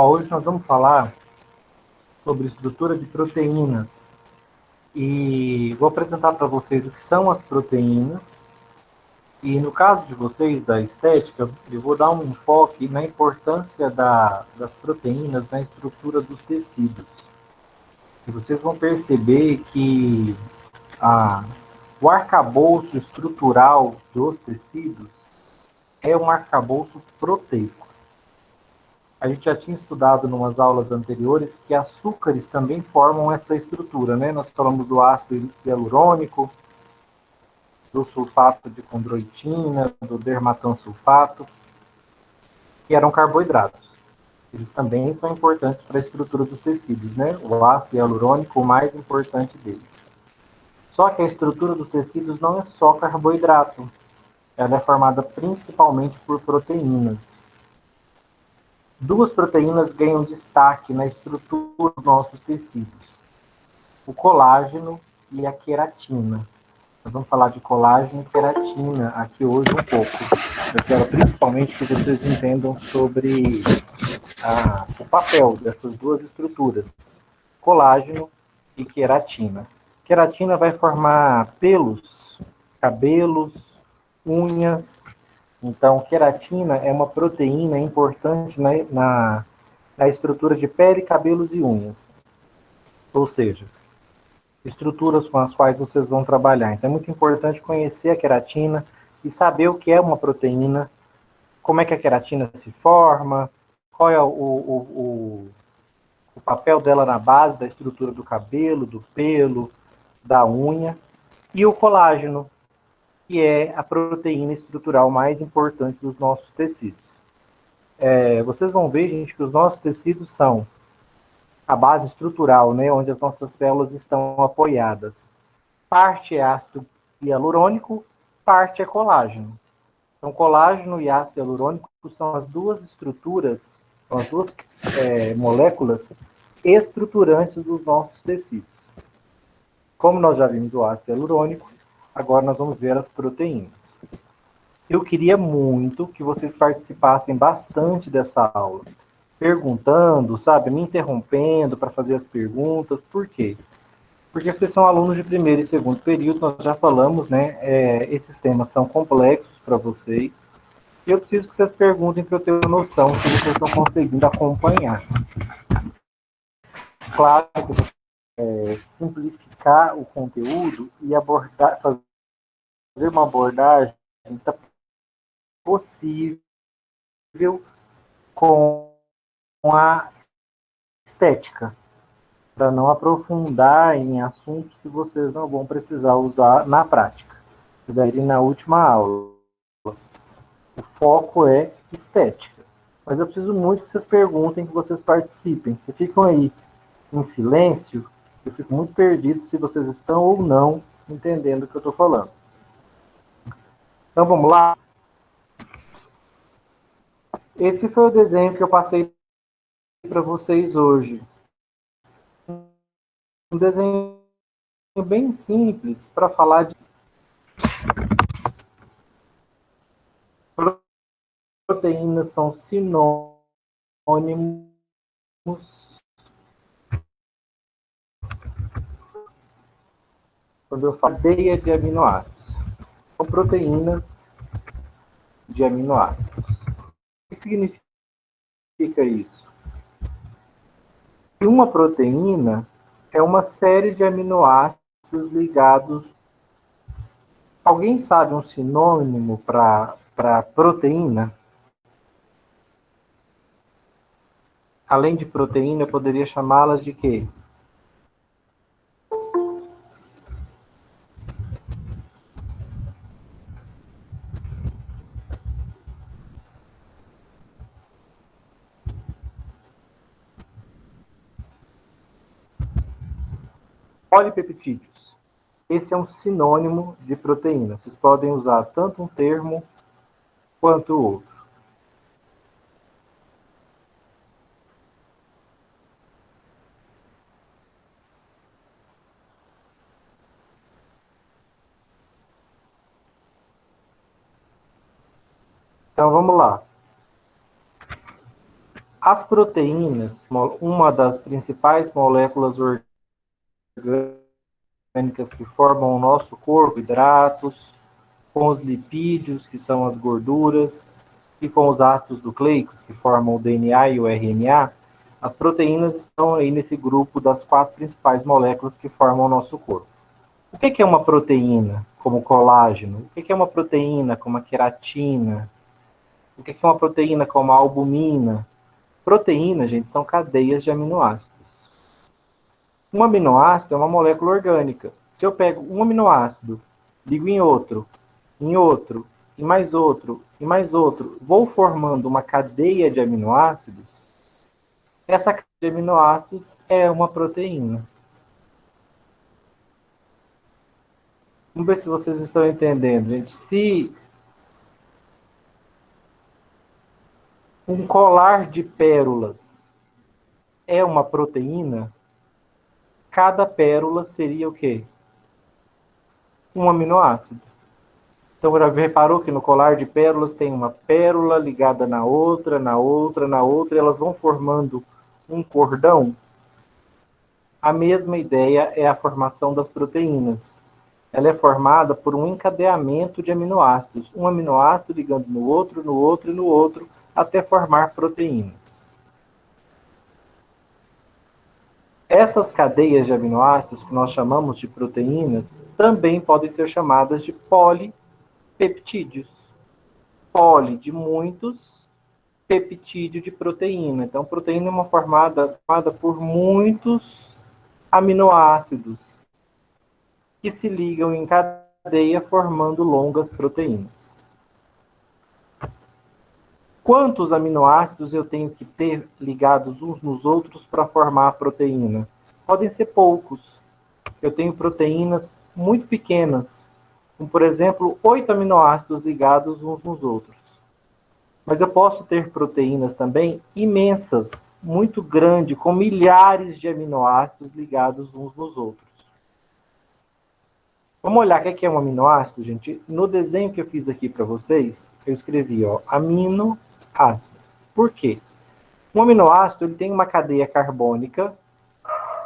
Hoje nós vamos falar sobre estrutura de proteínas e vou apresentar para vocês o que são as proteínas e no caso de vocês da estética, eu vou dar um enfoque na importância das proteínas na estrutura dos tecidos. E vocês vão perceber que o arcabouço estrutural dos tecidos é um arcabouço proteico. A gente já tinha estudado em umas aulas anteriores que açúcares também formam essa estrutura, né? Nós falamos do ácido hialurônico, do sulfato de condroitina, do dermatansulfato, que eram carboidratos. Eles também são importantes para a estrutura dos tecidos, né? O ácido hialurônico, o mais importante deles. Só que a estrutura dos tecidos não é só carboidrato. Ela é formada principalmente por proteínas. Duas proteínas ganham destaque na estrutura dos nossos tecidos: o colágeno e a queratina. Nós vamos falar de colágeno e queratina aqui hoje um pouco. Eu quero principalmente que vocês entendam sobre o papel dessas duas estruturas, colágeno e queratina. Queratina vai formar pelos, cabelos, unhas. Então, queratina é uma proteína importante na estrutura de pele, cabelos e unhas. Ou seja, estruturas com as quais vocês vão trabalhar. Então, é muito importante conhecer a queratina e saber o que é uma proteína, como é que a queratina se forma, qual é o papel dela na base da estrutura do cabelo, do pelo, da unha, e o colágeno, que é a proteína estrutural mais importante dos nossos tecidos. Vocês vão ver, gente, que os nossos tecidos são a base estrutural, né, onde as nossas células estão apoiadas. Parte é ácido hialurônico, parte é colágeno. Então, colágeno e ácido hialurônico são as duas estruturas, são as duas moléculas estruturantes dos nossos tecidos. Como nós já vimos o ácido hialurônico, agora nós vamos ver as proteínas. Eu queria muito que vocês participassem bastante dessa aula, perguntando, sabe, me interrompendo para fazer as perguntas. Por quê? Porque vocês são alunos de primeiro e segundo período, nós já falamos, né? Esses temas são complexos para vocês. E eu preciso que vocês perguntem para eu ter uma noção se vocês estão conseguindo acompanhar. Claro que eu vou simplificar o conteúdo e fazer uma abordagem possível com a estética, para não aprofundar em assuntos que vocês não vão precisar usar na prática. E daí na última aula, o foco é estética. Mas eu preciso muito que vocês perguntem, que vocês participem. Se ficam aí em silêncio, eu fico muito perdido se vocês estão ou não entendendo o que eu estou falando. Então vamos lá. Esse foi o desenho que eu passei para vocês hoje. Um desenho bem simples para falar de proteínas, são sinônimos quando eu falo cadeia de aminoácidos. São proteínas de aminoácidos. O que significa isso? Uma proteína é uma série de aminoácidos ligados. Alguém sabe um sinônimo para proteína? Além de proteína, eu poderia chamá-las de quê? Polipeptídeos. Esse é um sinônimo de proteína. Vocês podem usar tanto um termo quanto o outro. Então vamos lá. As proteínas, uma das principais moléculas orgânicas que formam o nosso corpo, hidratos, com os lipídios, que são as gorduras, e com os ácidos nucleicos, que formam o DNA e o RNA, as proteínas estão aí nesse grupo das 4 principais moléculas que formam o nosso corpo. O que é uma proteína, como colágeno? O que é uma proteína, como a queratina? O que é uma proteína, como a albumina? Proteína, gente, são cadeias de aminoácidos. Um aminoácido é uma molécula orgânica. Se eu pego um aminoácido, ligo em outro, e mais outro, e mais outro, vou formando uma cadeia de aminoácidos, essa cadeia de aminoácidos é uma proteína. Vamos ver se vocês estão entendendo, gente. Se um colar de pérolas é uma proteína, cada pérola seria o quê? Um aminoácido. Então, já reparou que no colar de pérolas tem uma pérola ligada na outra, na outra, na outra, e elas vão formando um cordão? A mesma ideia é a formação das proteínas. Ela é formada por um encadeamento de aminoácidos, um aminoácido ligando no outro, no outro e no outro, até formar proteínas. Essas cadeias de aminoácidos, que nós chamamos de proteínas, também podem ser chamadas de polipeptídeos. Poli de muitos, peptídeo de proteína. Então, proteína é uma formada por muitos aminoácidos que se ligam em cadeia formando longas proteínas. Quantos aminoácidos eu tenho que ter ligados uns nos outros para formar a proteína? Podem ser poucos. Eu tenho proteínas muito pequenas, como, por exemplo, 8 aminoácidos ligados uns nos outros. Mas eu posso ter proteínas também imensas, muito grandes, com milhares de aminoácidos ligados uns nos outros. Vamos olhar o que é um aminoácido, gente? No desenho que eu fiz aqui para vocês, eu escrevi, aminoácido. Por quê? Um aminoácido ele tem uma cadeia carbônica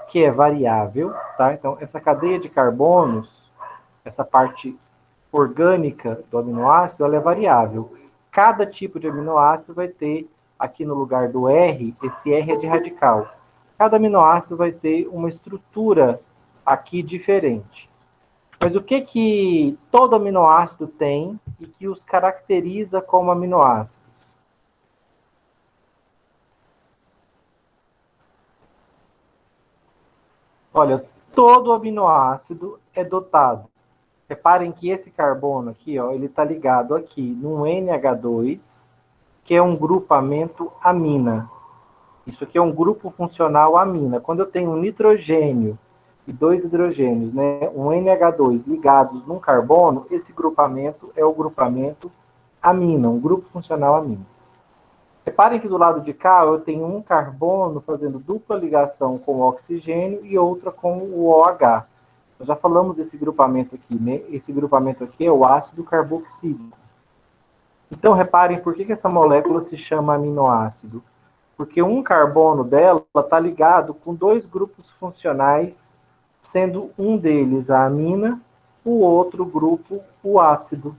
que é variável, tá? Então, essa cadeia de carbonos, essa parte orgânica do aminoácido, ela é variável. Cada tipo de aminoácido vai ter, aqui no lugar do R, esse R é de radical. Cada aminoácido vai ter uma estrutura aqui diferente. Mas o que todo aminoácido tem e que os caracteriza como aminoácidos? Olha, todo aminoácido é dotado. Reparem que esse carbono aqui, ele está ligado aqui num NH2, que é um grupamento amina. Isso aqui é um grupo funcional amina. Quando eu tenho um nitrogênio e 2 hidrogênios, né, um NH2 ligados num carbono, esse grupamento é o grupamento amina, um grupo funcional amina. Reparem que do lado de cá eu tenho um carbono fazendo dupla ligação com o oxigênio e outra com o OH. Nós já falamos desse grupamento aqui, né? Esse grupamento aqui é o ácido carboxílico. Então, reparem por que essa molécula se chama aminoácido. Porque um carbono dela está ligado com 2 grupos funcionais, sendo um deles a amina, o outro grupo o ácido.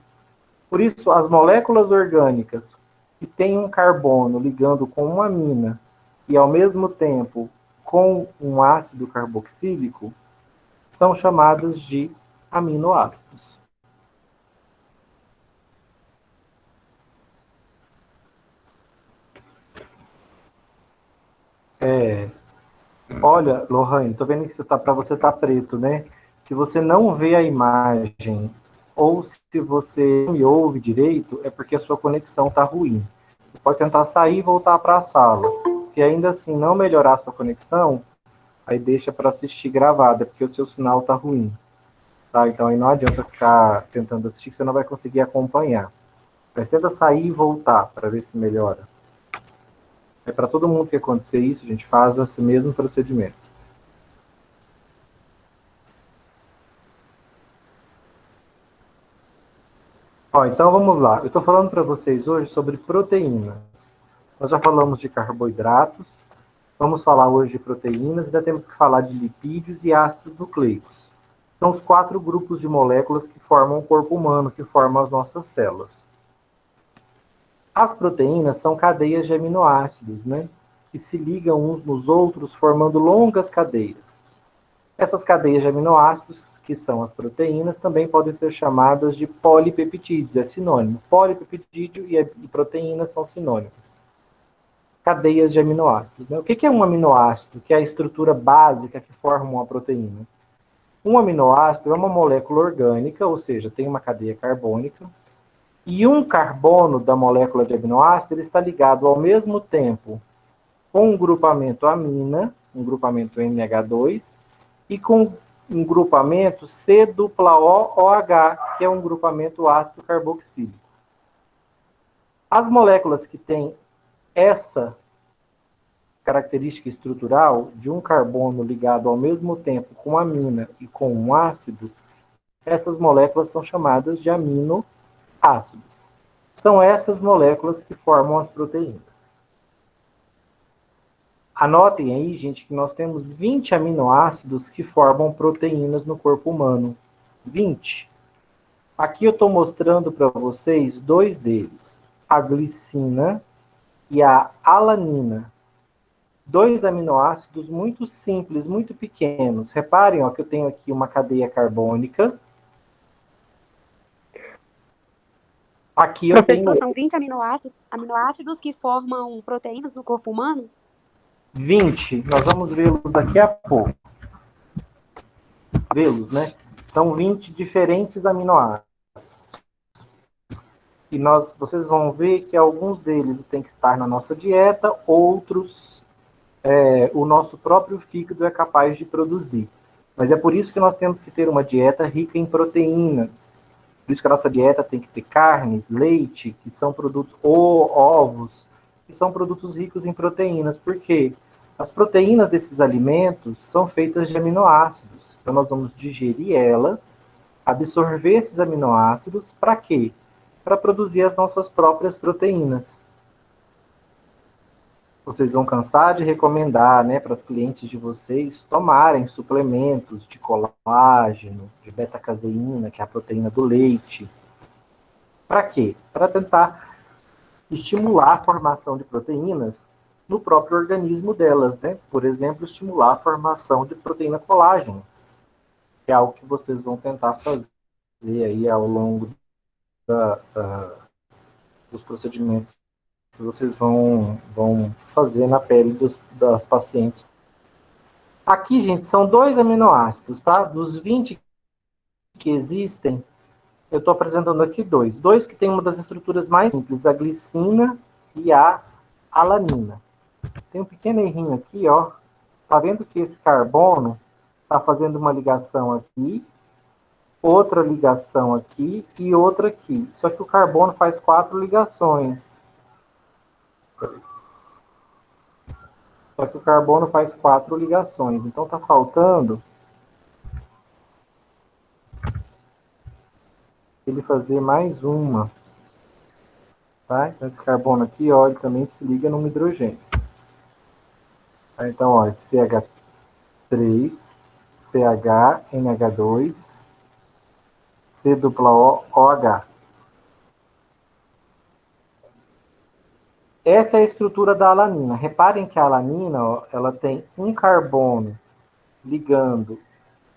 Por isso, as moléculas orgânicas que têm um carbono ligando com uma amina e, ao mesmo tempo, com um ácido carboxílico, são chamadas de aminoácidos. Olha, Lohane, tô vendo que para você tá preto, né? Se você não vê a imagem ou se você não me ouve direito, é porque a sua conexão tá ruim. Você pode tentar sair e voltar para a sala. Se ainda assim não melhorar a sua conexão, aí deixa para assistir gravada, porque o seu sinal tá ruim. Tá? Então aí não adianta ficar tentando assistir, que você não vai conseguir acompanhar. Mas tenta sair e voltar para ver se melhora. É para todo mundo que acontecer isso, a gente faz esse mesmo procedimento. Ó, então vamos lá. Eu estou falando para vocês hoje sobre proteínas. Nós já falamos de carboidratos, vamos falar hoje de proteínas, ainda temos que falar de lipídios e ácidos nucleicos. São os 4 grupos de moléculas que formam o corpo humano, que formam as nossas células. As proteínas são cadeias de aminoácidos, né? Que se ligam uns nos outros, formando longas cadeias. Essas cadeias de aminoácidos, que são as proteínas, também podem ser chamadas de polipeptídeos, é sinônimo. Polipeptídeo e proteína são sinônimos. Cadeias de aminoácidos, né? O que é um aminoácido? Que é a estrutura básica que forma uma proteína. Um aminoácido é uma molécula orgânica, ou seja, tem uma cadeia carbônica, e um carbono da molécula de aminoácido ele está ligado ao mesmo tempo com um grupamento amina, um grupamento NH2, e com um grupamento C-OH, que é um grupamento ácido carboxílico. As moléculas que têm essa característica estrutural de um carbono ligado ao mesmo tempo com amina e com um ácido, essas moléculas são chamadas de aminoácidos. São essas moléculas que formam as proteínas. Anotem aí, gente, que nós temos 20 aminoácidos que formam proteínas no corpo humano. 20. Aqui eu estou mostrando para vocês 2 deles, a glicina e a alanina. 2 aminoácidos muito simples, muito pequenos. Reparem ó, que eu tenho aqui uma cadeia carbônica. Aqui eu tenho... São 20 aminoácidos que formam proteínas no corpo humano? 20. Nós vamos vê-los daqui a pouco. Vê-los, né? São 20 diferentes aminoácidos. E vocês vão ver que alguns deles têm que estar na nossa dieta, outros o nosso próprio fígado é capaz de produzir. Mas é por isso que nós temos que ter uma dieta rica em proteínas. Por isso que a nossa dieta tem que ter carnes, leite, que são produtos, ou ovos, que são produtos ricos em proteínas. Por quê? As proteínas desses alimentos são feitas de aminoácidos. Então nós vamos digerir elas, absorver esses aminoácidos, para quê? Para produzir as nossas próprias proteínas. Vocês vão cansar de recomendar, né, para os clientes de vocês tomarem suplementos de colágeno, de beta-caseína, que é a proteína do leite. Para quê? Para tentar estimular a formação de proteínas no próprio organismo delas, né? Por exemplo, estimular a formação de proteína colágeno, que é algo que vocês vão tentar fazer aí ao longo dos procedimentos que vocês vão fazer na pele das pacientes. Aqui, gente, são 2 aminoácidos, tá? Dos 20 que existem, eu estou apresentando aqui 2. 2 que tem uma das estruturas mais simples, a glicina e a alanina. Tem um pequeno errinho aqui, ó. Tá vendo que esse carbono está fazendo uma ligação aqui, outra ligação aqui e outra aqui. Só que o carbono faz 4 ligações. Só que o carbono faz 4 ligações. Então está faltando ele fazer mais uma. Tá? Então esse carbono aqui, ó, ele também se liga no hidrogênio. Então, ó, CH3, CH, NH2, C-OH. Essa é a estrutura da alanina. Reparem que a alanina, ó, ela tem um carbono ligando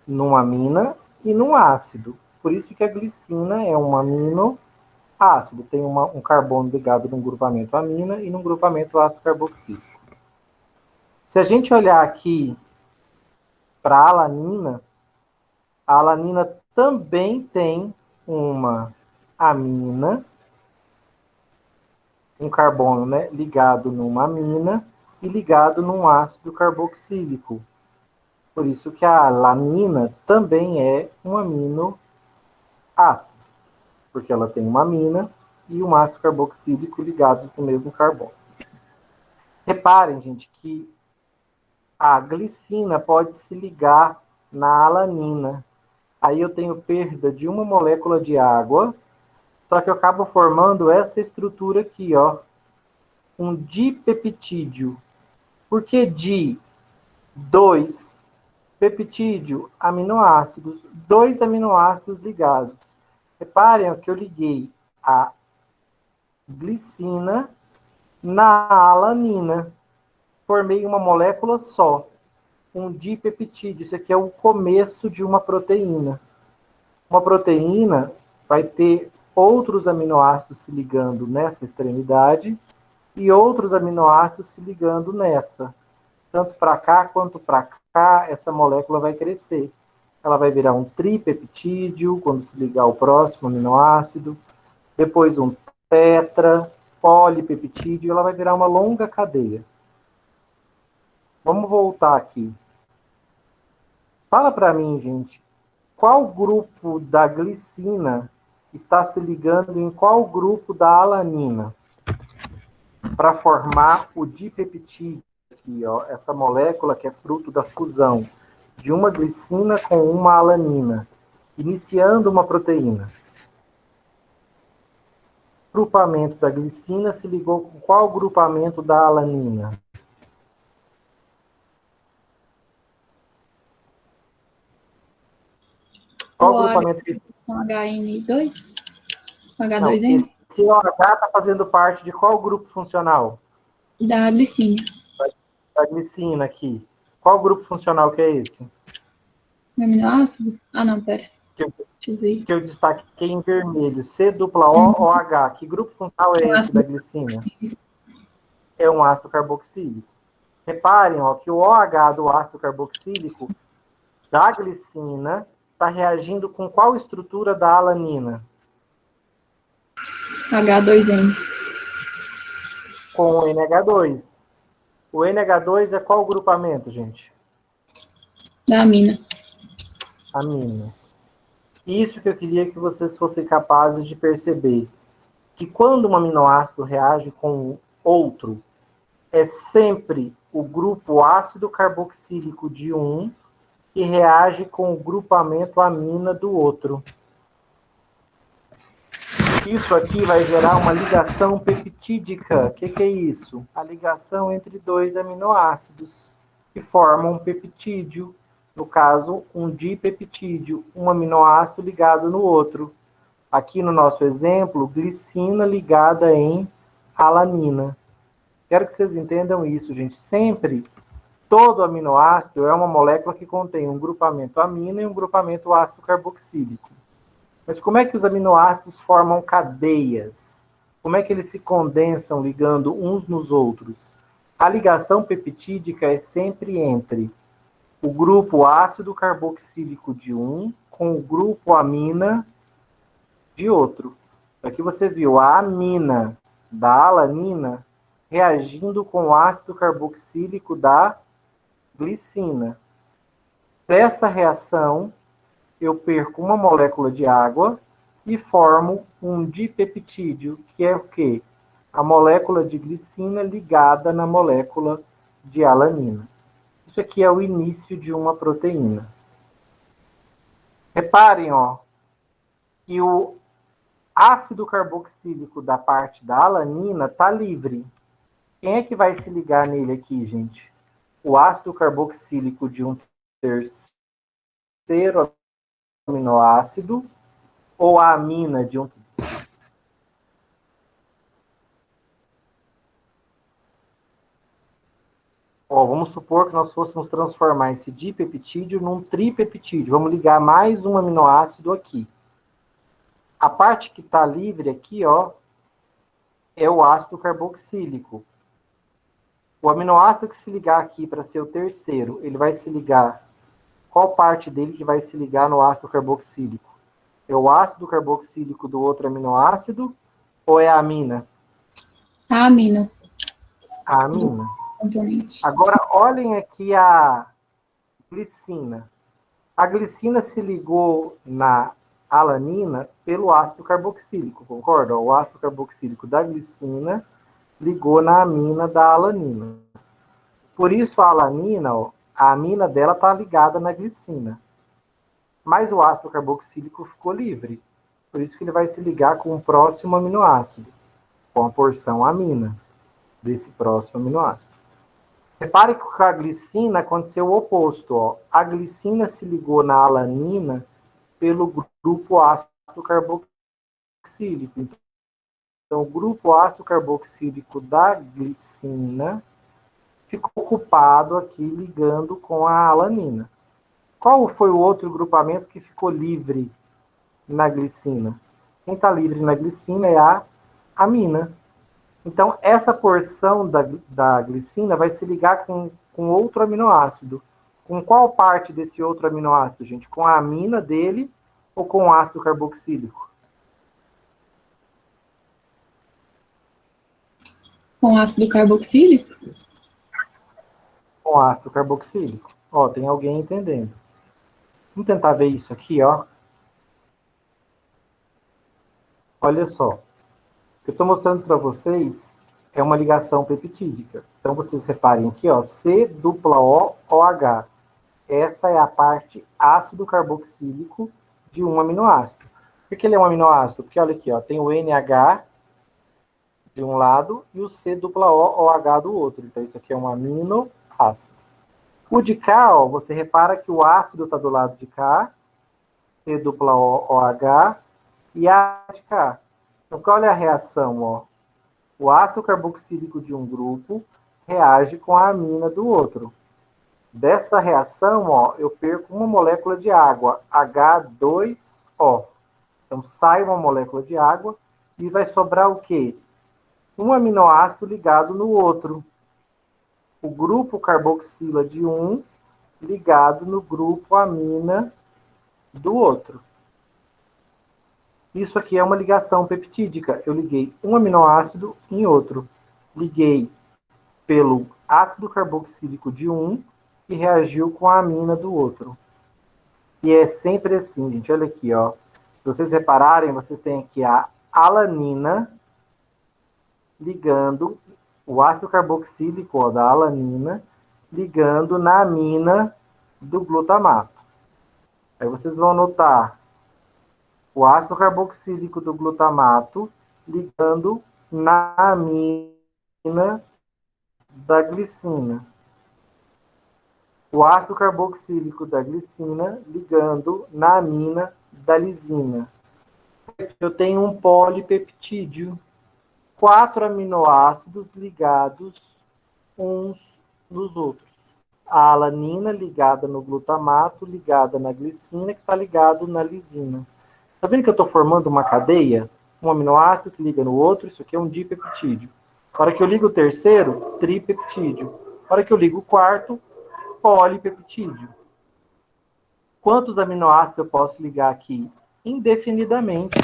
numa amina e num ácido. Por isso que a glicina é um aminoácido. Tem um carbono ligado num grupamento amina e num grupamento ácido carboxílico. Se a gente olhar aqui para a alanina também tem uma amina, um carbono, né, ligado numa amina e ligado num ácido carboxílico. Por isso que a alanina também é um aminoácido, porque ela tem uma amina e um ácido carboxílico ligados no mesmo carbono. Reparem, gente, que a glicina pode se ligar na alanina. Aí eu tenho perda de uma molécula de água, só que eu acabo formando essa estrutura aqui, ó. um dipeptídeo. Por que di? 2. Peptídeo, aminoácidos. 2 aminoácidos ligados. Reparem que eu liguei a glicina na alanina. Formei uma molécula só. Um dipeptídeo. Isso aqui é o começo de uma proteína. Uma proteína vai ter outros aminoácidos se ligando nessa extremidade e outros aminoácidos se ligando nessa. Tanto para cá quanto para cá, essa molécula vai crescer. Ela vai virar um tripeptídeo, quando se ligar ao próximo aminoácido, depois um tetra, polipeptídeo, ela vai virar uma longa cadeia. Vamos voltar aqui. Fala para mim, gente, qual grupo da glicina está se ligando em qual grupo da alanina para formar o dipeptídeo? Aqui, ó, essa molécula que é fruto da fusão de uma glicina com uma alanina, iniciando uma proteína. O grupamento da glicina se ligou com qual grupamento da alanina? Qual grupamento que... Com HN2? H2N? Não, esse OH está fazendo parte de qual grupo funcional? Da glicina. Da glicina aqui. Qual grupo funcional que é esse? Aminoácido? Ah, não, pera. Deixa eu ver. Que eu destaquei em vermelho. C dupla O, OH. Que grupo funcional é esse da glicina? É um ácido carboxílico. Reparem, ó, que o OH do ácido carboxílico da glicina está reagindo com qual estrutura da alanina? H2N. Com o NH2. O NH2 é qual grupamento, gente? Da amina. Amina. Isso que eu queria que vocês fossem capazes de perceber. Que quando um aminoácido reage com outro, é sempre o grupo ácido carboxílico de um que reage com o grupamento amina do outro. Isso aqui vai gerar uma ligação peptídica. O que é isso? A ligação entre 2 aminoácidos que formam um peptídeo. No caso, um dipeptídeo, um aminoácido ligado no outro. Aqui no nosso exemplo, glicina ligada em alanina. Quero que vocês entendam isso, gente. Sempre, todo aminoácido é uma molécula que contém um grupamento amina e um grupamento ácido carboxílico. Mas como é que os aminoácidos formam cadeias? Como é que eles se condensam ligando uns nos outros? A ligação peptídica é sempre entre o grupo ácido carboxílico de um com o grupo amina de outro. Aqui você viu a amina da alanina reagindo com o ácido carboxílico da glicina. Dessa reação, eu perco uma molécula de água e formo um dipeptídeo, que é o quê? A molécula de glicina ligada na molécula de alanina. Isso aqui é o início de uma proteína. Reparem, ó, que o ácido carboxílico da parte da alanina está livre. Quem é que vai se ligar nele aqui, gente? O ácido carboxílico de um terceiro aminoácido ou a amina de um... Ó, vamos supor que nós fôssemos transformar esse dipeptídeo num tripeptídeo. Vamos ligar mais um aminoácido aqui. A parte que está livre aqui, ó, é o ácido carboxílico. O aminoácido que se ligar aqui para ser o terceiro, ele vai se ligar... Qual parte dele que vai se ligar no ácido carboxílico? É o ácido carboxílico do outro aminoácido ou é a amina? A amina. A amina. Componente. Agora, olhem aqui a glicina. A glicina se ligou na alanina pelo ácido carboxílico, concorda? O ácido carboxílico da glicina ligou na amina da alanina. Por isso, a alanina, ó, a amina dela está ligada na glicina. Mas o ácido carboxílico ficou livre. Por isso que ele vai se ligar com o próximo aminoácido, com a porção amina. desse próximo aminoácido. Repare que com a glicina aconteceu o oposto. Ó. A glicina se ligou na alanina pelo grupo ácido carboxílico. Então, o grupo ácido carboxílico da glicina ficou ocupado aqui ligando com a alanina. Qual foi o outro grupamento que ficou livre na glicina? Quem está livre na glicina é a amina. Então, essa porção da glicina vai se ligar com outro aminoácido. Com qual parte desse outro aminoácido, gente? Com a amina dele ou com o ácido carboxílico? Com ácido carboxílico? Com ácido carboxílico. Ó, tem alguém entendendo. Vamos tentar ver isso aqui, ó. Olha só. O que eu estou mostrando para vocês é uma ligação peptídica. Então, vocês reparem aqui, ó, C-O-OH. Essa é a parte ácido carboxílico de um aminoácido. Por que ele é um aminoácido? Porque, olha aqui, ó, tem o NH de um lado e o C-O-OH do outro. Então, isso aqui é um aminoácido. O de cá, ó, você repara que o ácido está do lado de cá, C-O-OH, e a de cá. Então, qual é a reação, ó? O ácido carboxílico de um grupo reage com a amina do outro. Dessa reação, ó, eu perco uma molécula de água, H2O. Então, sai uma molécula de água e vai sobrar o quê? Um aminoácido ligado no outro. O grupo carboxila de um ligado no grupo amina do outro. Isso aqui é uma ligação peptídica. Eu liguei um aminoácido em outro. Liguei pelo ácido carboxílico de um e reagiu com a amina do outro. E é sempre assim, gente. Olha aqui, ó. Se vocês repararem, vocês têm aqui a alanina ligando o ácido carboxílico, ó, da alanina ligando na amina do glutamato. Aí vocês vão notar o ácido carboxílico do glutamato ligando na amina da glicina. O ácido carboxílico da glicina ligando na amina da lisina. Eu tenho um polipeptídeo. 4 aminoácidos ligados uns nos outros. A alanina ligada no glutamato, ligada na glicina, que está ligado na lisina. Tá vendo que eu estou formando uma cadeia? Um aminoácido que liga no outro, isso aqui é um dipeptídeo. Na hora que eu ligo o terceiro, tripeptídeo. Na hora que eu ligo o quarto, polipeptídeo. Quantos aminoácidos eu posso ligar aqui? Indefinidamente.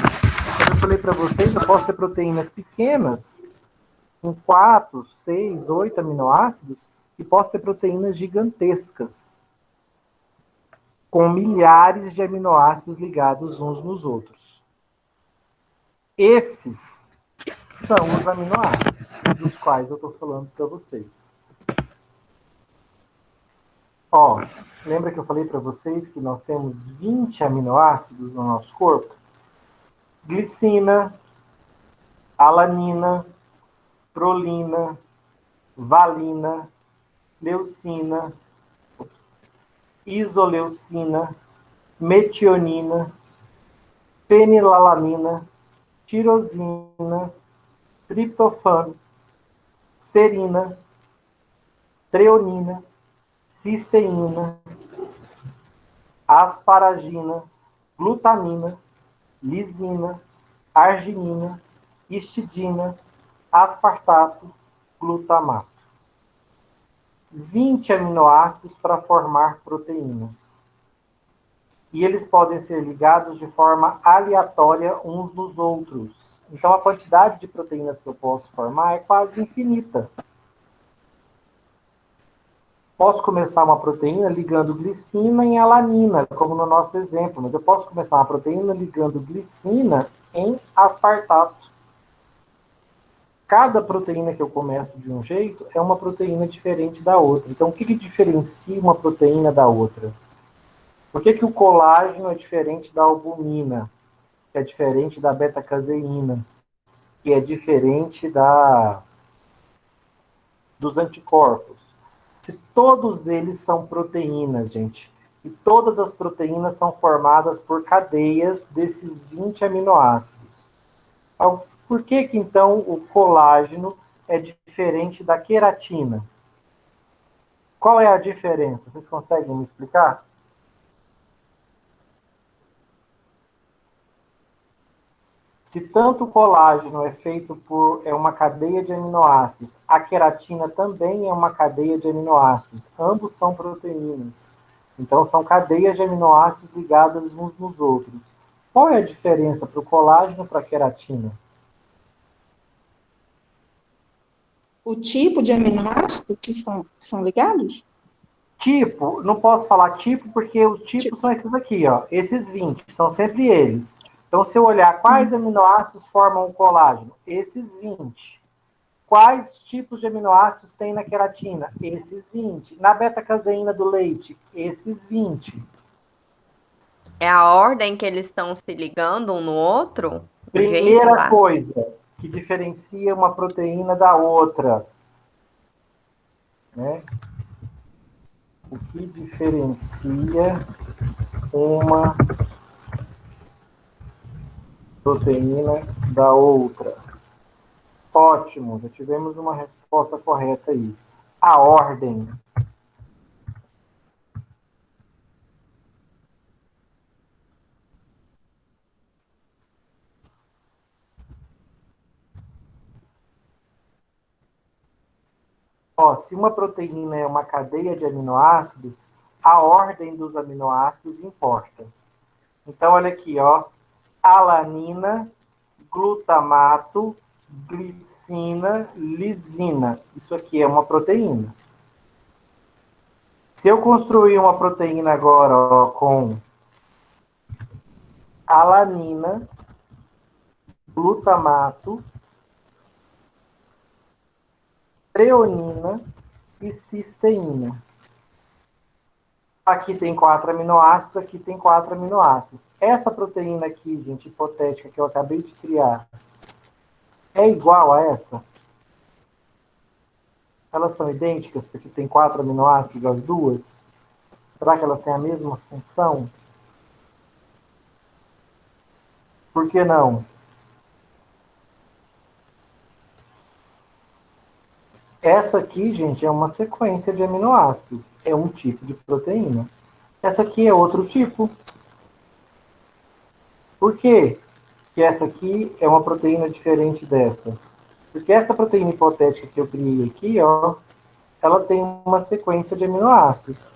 Como eu falei para vocês, eu posso ter proteínas pequenas, com 4, 6, 8 aminoácidos, e posso ter proteínas gigantescas, com milhares de aminoácidos ligados uns nos outros. Esses são os aminoácidos dos quais eu estou falando para vocês. Ó, lembra que eu falei para vocês que nós temos 20 aminoácidos no nosso corpo? Glicina, alanina, prolina, valina, leucina, isoleucina, metionina, fenilalanina, tirosina, triptofano, serina, treonina, cisteína, asparagina, glutamina, lisina, arginina, histidina, aspartato, glutamato. 20 aminoácidos para formar proteínas. E eles podem ser ligados de forma aleatória uns nos outros. Então, a quantidade de proteínas que eu posso formar é quase infinita. Posso começar uma proteína ligando glicina em alanina, como no nosso exemplo, mas eu posso começar uma proteína ligando glicina em aspartato. Cada proteína que eu começo de um jeito é uma proteína diferente da outra. Então, o que diferencia uma proteína da outra? Por que o colágeno é diferente da albumina, que é diferente da beta-caseína, que é diferente da dos anticorpos. Se todos eles são proteínas, gente, e todas as proteínas são formadas por cadeias desses 20 aminoácidos. Por que que então o colágeno é diferente da queratina? Qual é a diferença? Vocês conseguem me explicar? Se tanto o colágeno é feito por uma cadeia de aminoácidos, a queratina também é uma cadeia de aminoácidos. Ambos são proteínas. Então, são cadeias de aminoácidos ligadas uns nos outros. Qual é a diferença para o colágeno e para a queratina? O tipo de aminoácido que são ligados? Tipo, não posso falar tipo porque os tipos são esses aqui, ó. Esses 20, são sempre eles. Então, se eu olhar quais aminoácidos formam o colágeno, esses 20. Quais tipos de aminoácidos tem na queratina? Esses 20. Na beta-caseína do leite? Esses 20. É a ordem que eles estão se ligando um no outro? Primeira coisa que diferencia uma proteína da outra, né? O que diferencia uma proteína da outra? Ótimo, já tivemos uma resposta correta aí. A ordem. Ó, se uma proteína é uma cadeia de aminoácidos, a ordem dos aminoácidos importa. Então, olha aqui, ó. Alanina, glutamato, glicina, lisina. Isso aqui é uma proteína. Se eu construir uma proteína agora, ó, com alanina, glutamato, treonina e cisteína. Aqui tem 4 aminoácidos, aqui tem 4 aminoácidos. Essa proteína aqui, gente, hipotética, que eu acabei de criar, é igual a essa? Elas são idênticas, porque tem 4 aminoácidos as duas? Será que elas têm a mesma função? Por que não? Essa aqui, gente, é uma sequência de aminoácidos. É um tipo de proteína. Essa aqui é outro tipo. Por quê que essa aqui é uma proteína diferente dessa? Porque essa proteína hipotética que eu criei aqui, ó, ela tem uma sequência de aminoácidos.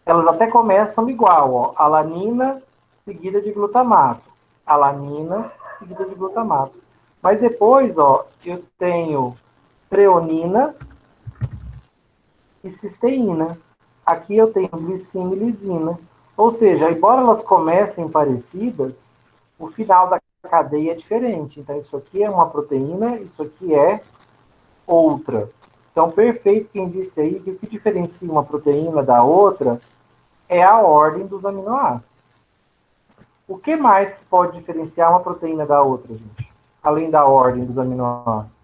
Elas até começam igual, ó. Alanina seguida de glutamato. Alanina seguida de glutamato. Mas depois, ó, eu tenho treonina e cisteína. Aqui eu tenho glicina e lisina. Ou seja, embora elas comecem parecidas, o final da cadeia é diferente. Então, isso aqui é uma proteína, isso aqui é outra. Então, perfeito quem disse aí que o que diferencia uma proteína da outra é a ordem dos aminoácidos. O que mais que pode diferenciar uma proteína da outra, gente? Além da ordem dos aminoácidos.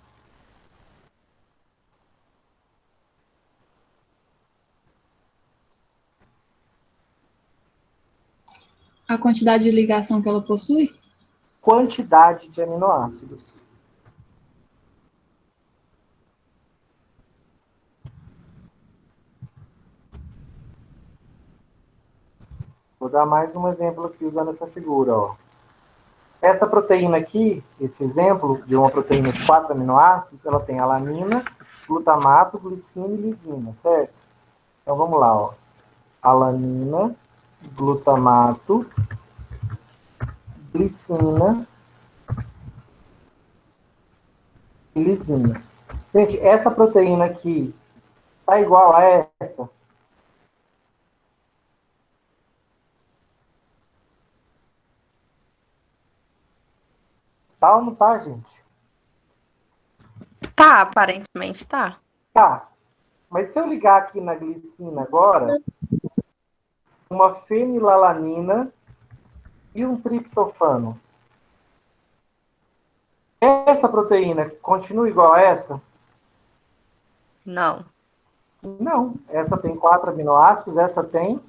A quantidade de ligação que ela possui? Quantidade de aminoácidos. Vou dar mais um exemplo aqui usando essa figura, ó. Essa proteína aqui, esse exemplo de uma proteína de 4 aminoácidos, ela tem alanina, glutamato, glicina e lisina, certo? Então vamos lá, ó. Alanina, glutamato, glicina e lisina. Gente, essa proteína aqui tá igual a essa? Tá ou não tá, gente? Tá, aparentemente tá. Tá. Mas se eu ligar aqui na glicina agora, uma fenilalanina e um triptofano. Essa proteína continua igual a essa? Não. Não, essa tem 4 aminoácidos, essa tem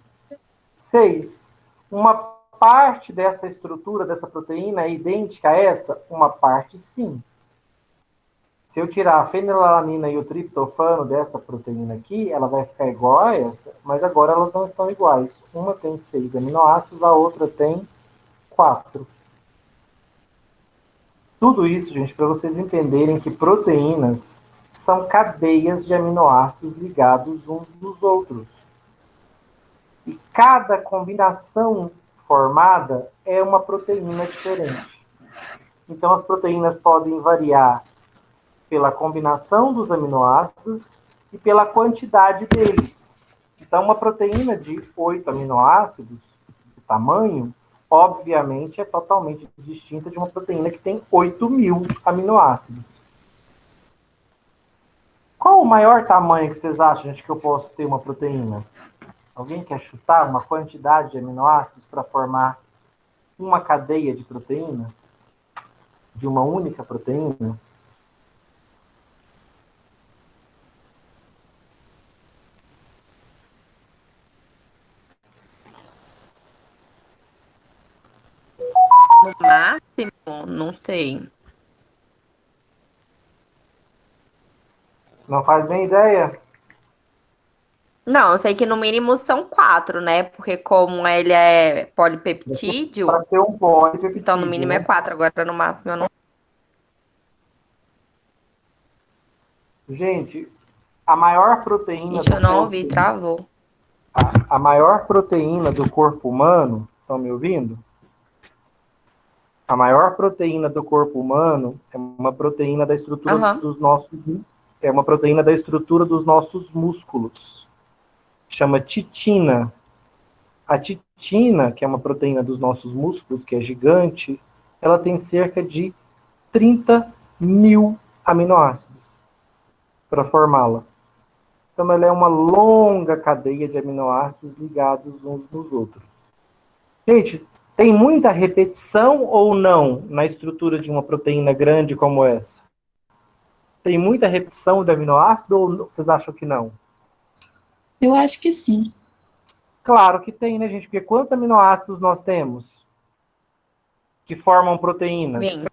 6. Uma parte dessa estrutura, dessa proteína é idêntica a essa? Uma parte, sim. Se eu tirar a fenilalanina e o triptofano dessa proteína aqui, ela vai ficar igual a essa, mas agora elas não estão iguais. Uma tem 6 aminoácidos, a outra tem 4. Tudo isso, gente, para vocês entenderem que proteínas são cadeias de aminoácidos ligados uns nos outros. E cada combinação formada é uma proteína diferente. Então, as proteínas podem variar pela combinação dos aminoácidos e pela quantidade deles. Então, uma proteína de 8 aminoácidos, de tamanho, obviamente é totalmente distinta de uma proteína que tem 8.000 aminoácidos. Qual o maior tamanho que vocês acham, gente, que eu posso ter uma proteína? Alguém quer chutar uma quantidade de aminoácidos para formar uma cadeia de proteína? De uma única proteína? No máximo, não sei. Não faz nem ideia? Não, eu sei que no mínimo são 4, né? Porque como ele é polipeptídeo, Para ter um polipeptídeo, então no mínimo é né? 4. Agora no máximo eu não. Gente, a maior proteína Ixi, do eu não corpo, ouvi, travou. a maior proteína do corpo humano, estão me ouvindo? A maior proteína do corpo humano é uma proteína da estrutura Aham. dos nossos músculos. Chama titina. A titina, que é uma proteína dos nossos músculos, que é gigante, ela tem cerca de 30.000 aminoácidos para formá-la. Então, ela é uma longa cadeia de aminoácidos ligados uns nos outros. Gente, tem muita repetição ou não na estrutura de uma proteína grande como essa? Tem muita repetição de aminoácido ou vocês acham que não? Eu acho que sim. Claro que tem, né, gente? Porque quantos aminoácidos nós temos que formam proteínas?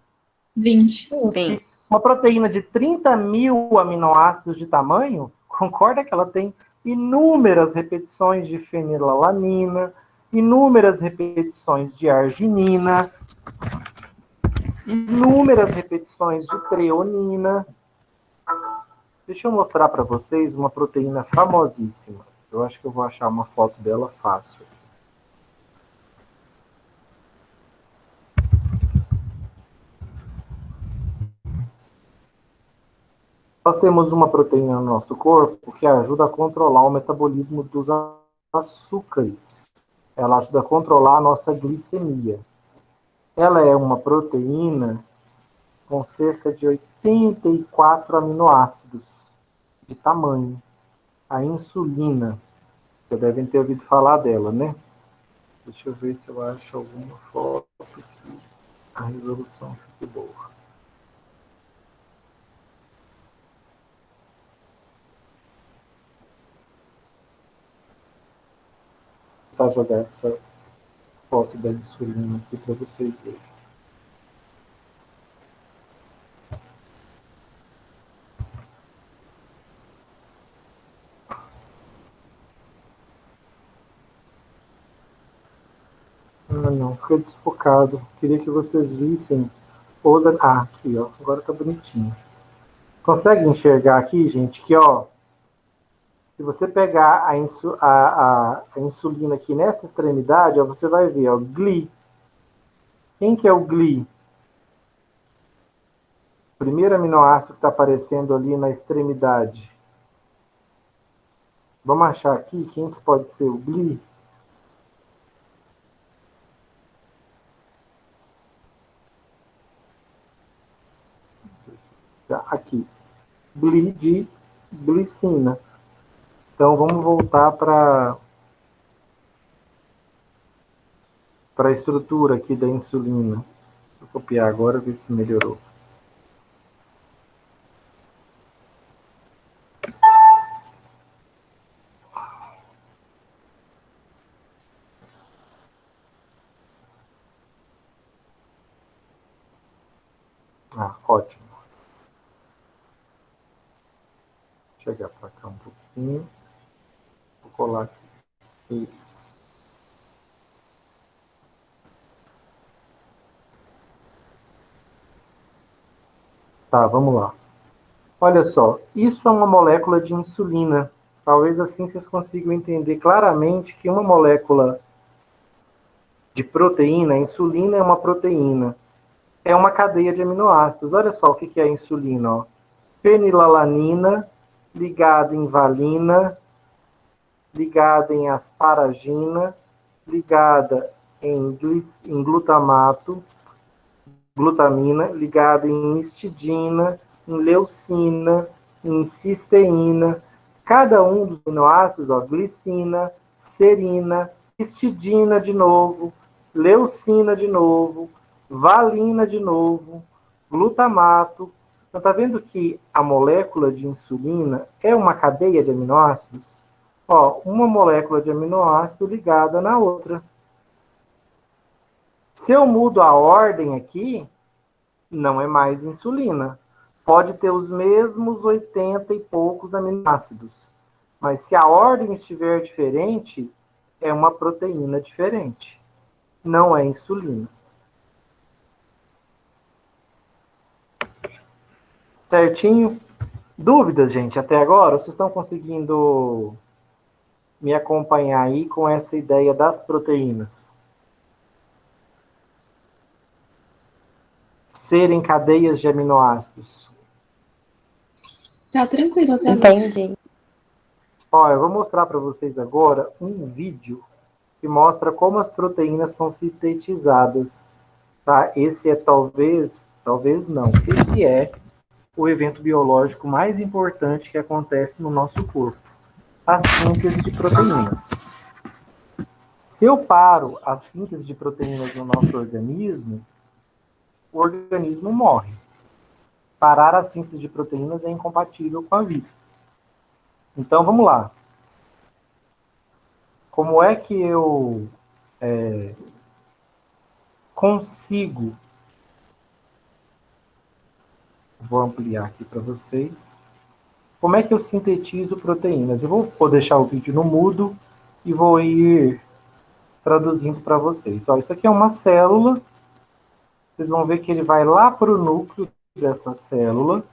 20. 20. Uma proteína de 30.000 aminoácidos de tamanho, concorda que ela tem inúmeras repetições de fenilalanina, inúmeras repetições de arginina, inúmeras repetições de treonina. Deixa eu mostrar para vocês uma proteína famosíssima. Eu acho que eu vou achar uma foto dela fácil. Nós temos uma proteína no nosso corpo que ajuda a controlar o metabolismo dos açúcares. Ela ajuda a controlar a nossa glicemia. Ela é uma proteína com cerca de 84 aminoácidos de tamanho. A insulina. Vocês devem ter ouvido falar dela, né? Deixa eu ver se eu acho alguma foto que a resolução fique boa. Vou tentar jogar essa foto da insulina aqui para vocês verem. Ah, não, fica desfocado. Queria que vocês vissem. Aqui, ó. Agora tá bonitinho. Consegue enxergar aqui, gente, que, ó, se você pegar a insulina aqui nessa extremidade, ó, você vai ver, ó, GLI. Quem que é o GLI? O primeiro aminoácido que está aparecendo ali na extremidade. Vamos achar aqui quem que pode ser o GLI? Aqui. GLI de glicina. Então, vamos voltar para a estrutura aqui da insulina. Vou copiar agora, ver se melhorou. Ah, ótimo. Vou chegar para cá um pouquinho. Vou colar aqui. Isso. Tá, vamos lá. Olha só, isso é uma molécula de insulina. Talvez assim vocês consigam entender claramente que uma molécula de proteína, a insulina é uma proteína, é uma cadeia de aminoácidos. Olha só o que é a insulina, ó. Fenilalanina, ligada em valina, ligada em asparagina, ligada em glutamato, glutamina, ligada em histidina, em leucina, em cisteína. Cada um dos aminoácidos, ó, glicina, serina, histidina de novo, leucina de novo, valina de novo, glutamato. Então, tá vendo que a molécula de insulina é uma cadeia de aminoácidos? Ó, uma molécula de aminoácido ligada na outra. Se eu mudo a ordem aqui, não é mais insulina. Pode ter os mesmos 80 e poucos aminoácidos. Mas se a ordem estiver diferente, é uma proteína diferente. Não é insulina. Certinho? Dúvidas, gente, até agora? Vocês estão conseguindo me acompanhar aí com essa ideia das proteínas? Serem cadeias de aminoácidos. Tá tranquilo até agora. Entendi. Ó, eu vou mostrar para vocês agora um vídeo que mostra como as proteínas são sintetizadas. Tá? Esse é talvez não, esse é o evento biológico mais importante que acontece no nosso corpo. A síntese de proteínas. Se eu paro a síntese de proteínas no nosso organismo, o organismo morre. Parar a síntese de proteínas é incompatível com a vida. Então, vamos lá. Como é que eu consigo... Vou ampliar aqui para vocês. Como é que eu sintetizo proteínas? Eu vou deixar o vídeo no mudo e vou ir traduzindo para vocês. Ó, isso aqui é uma célula. Vocês vão ver que ele vai lá para o núcleo dessa célula.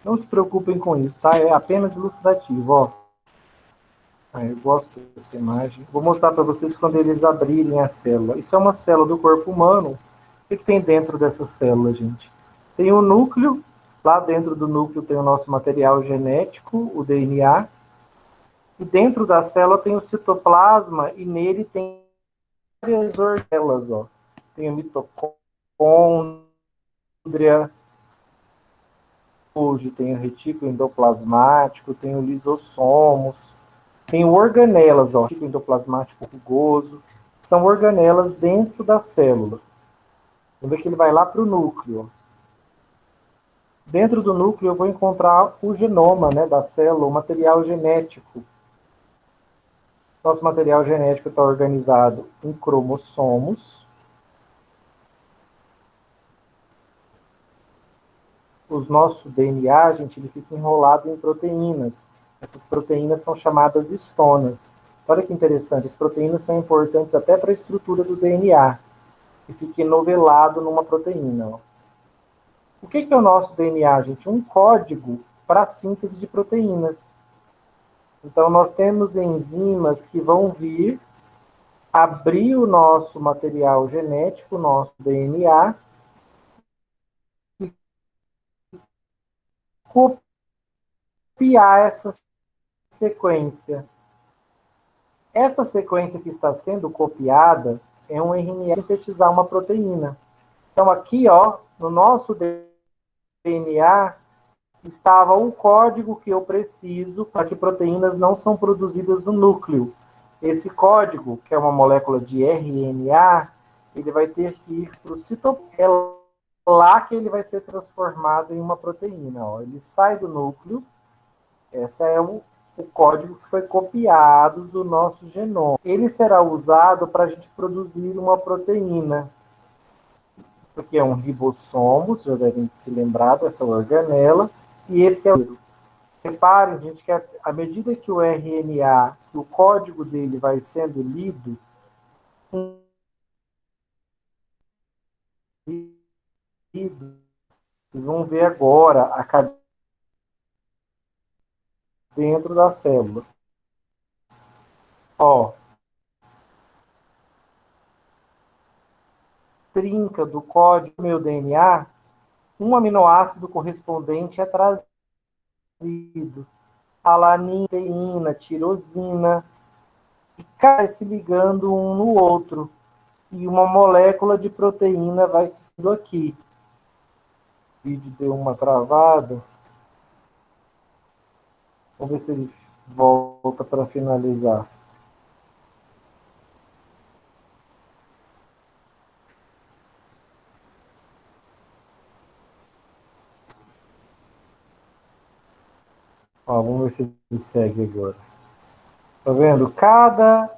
Não se preocupem com isso, tá? É apenas ilustrativo, ó. Eu gosto dessa imagem. Vou mostrar para vocês quando eles abrirem a célula. Isso é uma célula do corpo humano. O que tem dentro dessa célula, gente? Tem um núcleo. Lá dentro do núcleo tem o nosso material genético, o DNA. E dentro da célula tem o citoplasma e nele tem várias organelas, ó. Tem a mitocôndria, hoje tem o retículo endoplasmático, tem o lisossomos, tem organelas, ó, retículo endoplasmático rugoso, são organelas dentro da célula. Vamos ver que ele vai lá para o núcleo. Dentro do núcleo eu vou encontrar o genoma, né, da célula, o material genético. Nosso material genético está organizado em cromossomos. O nosso DNA, gente, ele fica enrolado em proteínas. Essas proteínas são chamadas histonas. Olha que interessante, as proteínas são importantes até para a estrutura do DNA, que fica enovelado numa proteína. Ó. O que é o nosso DNA, gente? Um código para a síntese de proteínas. Então, nós temos enzimas que vão vir abrir o nosso material genético, o nosso DNA, e copiar essa sequência. Essa sequência que está sendo copiada é um RNA sintetizar uma proteína. Então, aqui, ó, no nosso DNA, estava o código que eu preciso para que proteínas não são produzidas no núcleo. Esse código, que é uma molécula de RNA, ele vai ter que ir para o citoplasma. É lá que ele vai ser transformado em uma proteína. Ó. Ele sai do núcleo. Esse é o código que foi copiado do nosso genoma. Ele será usado para a gente produzir uma proteína. porque é um ribossomo, vocês já devem se lembrar dessa organela, e esse é o... Reparem, gente, que à medida que o RNA, que o código dele vai sendo lido, vocês vão ver agora a cadeia dentro da célula. Ó, trinca do código do meu DNA, um aminoácido correspondente é trazido. Alanina, teína, tirosina, e cai se ligando um no outro. E uma molécula de proteína vai se indo aqui. O vídeo deu uma travada. Vamos ver se ele volta para finalizar. Ó, vamos ver se ele segue agora. Tá vendo? Cada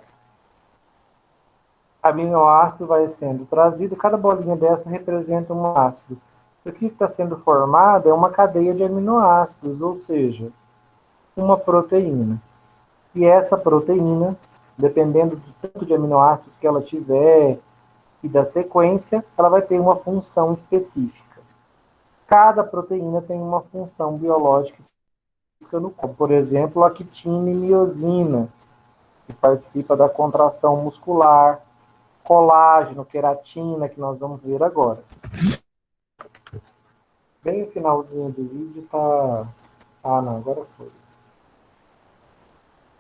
aminoácido vai sendo trazido, cada bolinha dessa representa um ácido. O que está sendo formado é uma cadeia de aminoácidos, ou seja, uma proteína. E essa proteína, dependendo do tanto de aminoácidos que ela tiver e da sequência, ela vai ter uma função específica. Cada proteína tem uma função biológica específica no corpo. Por exemplo, a quitina e miosina, que participa da contração muscular, colágeno, queratina, que nós vamos ver agora. Bem no finalzinho do vídeo tá... Ah, não, agora foi.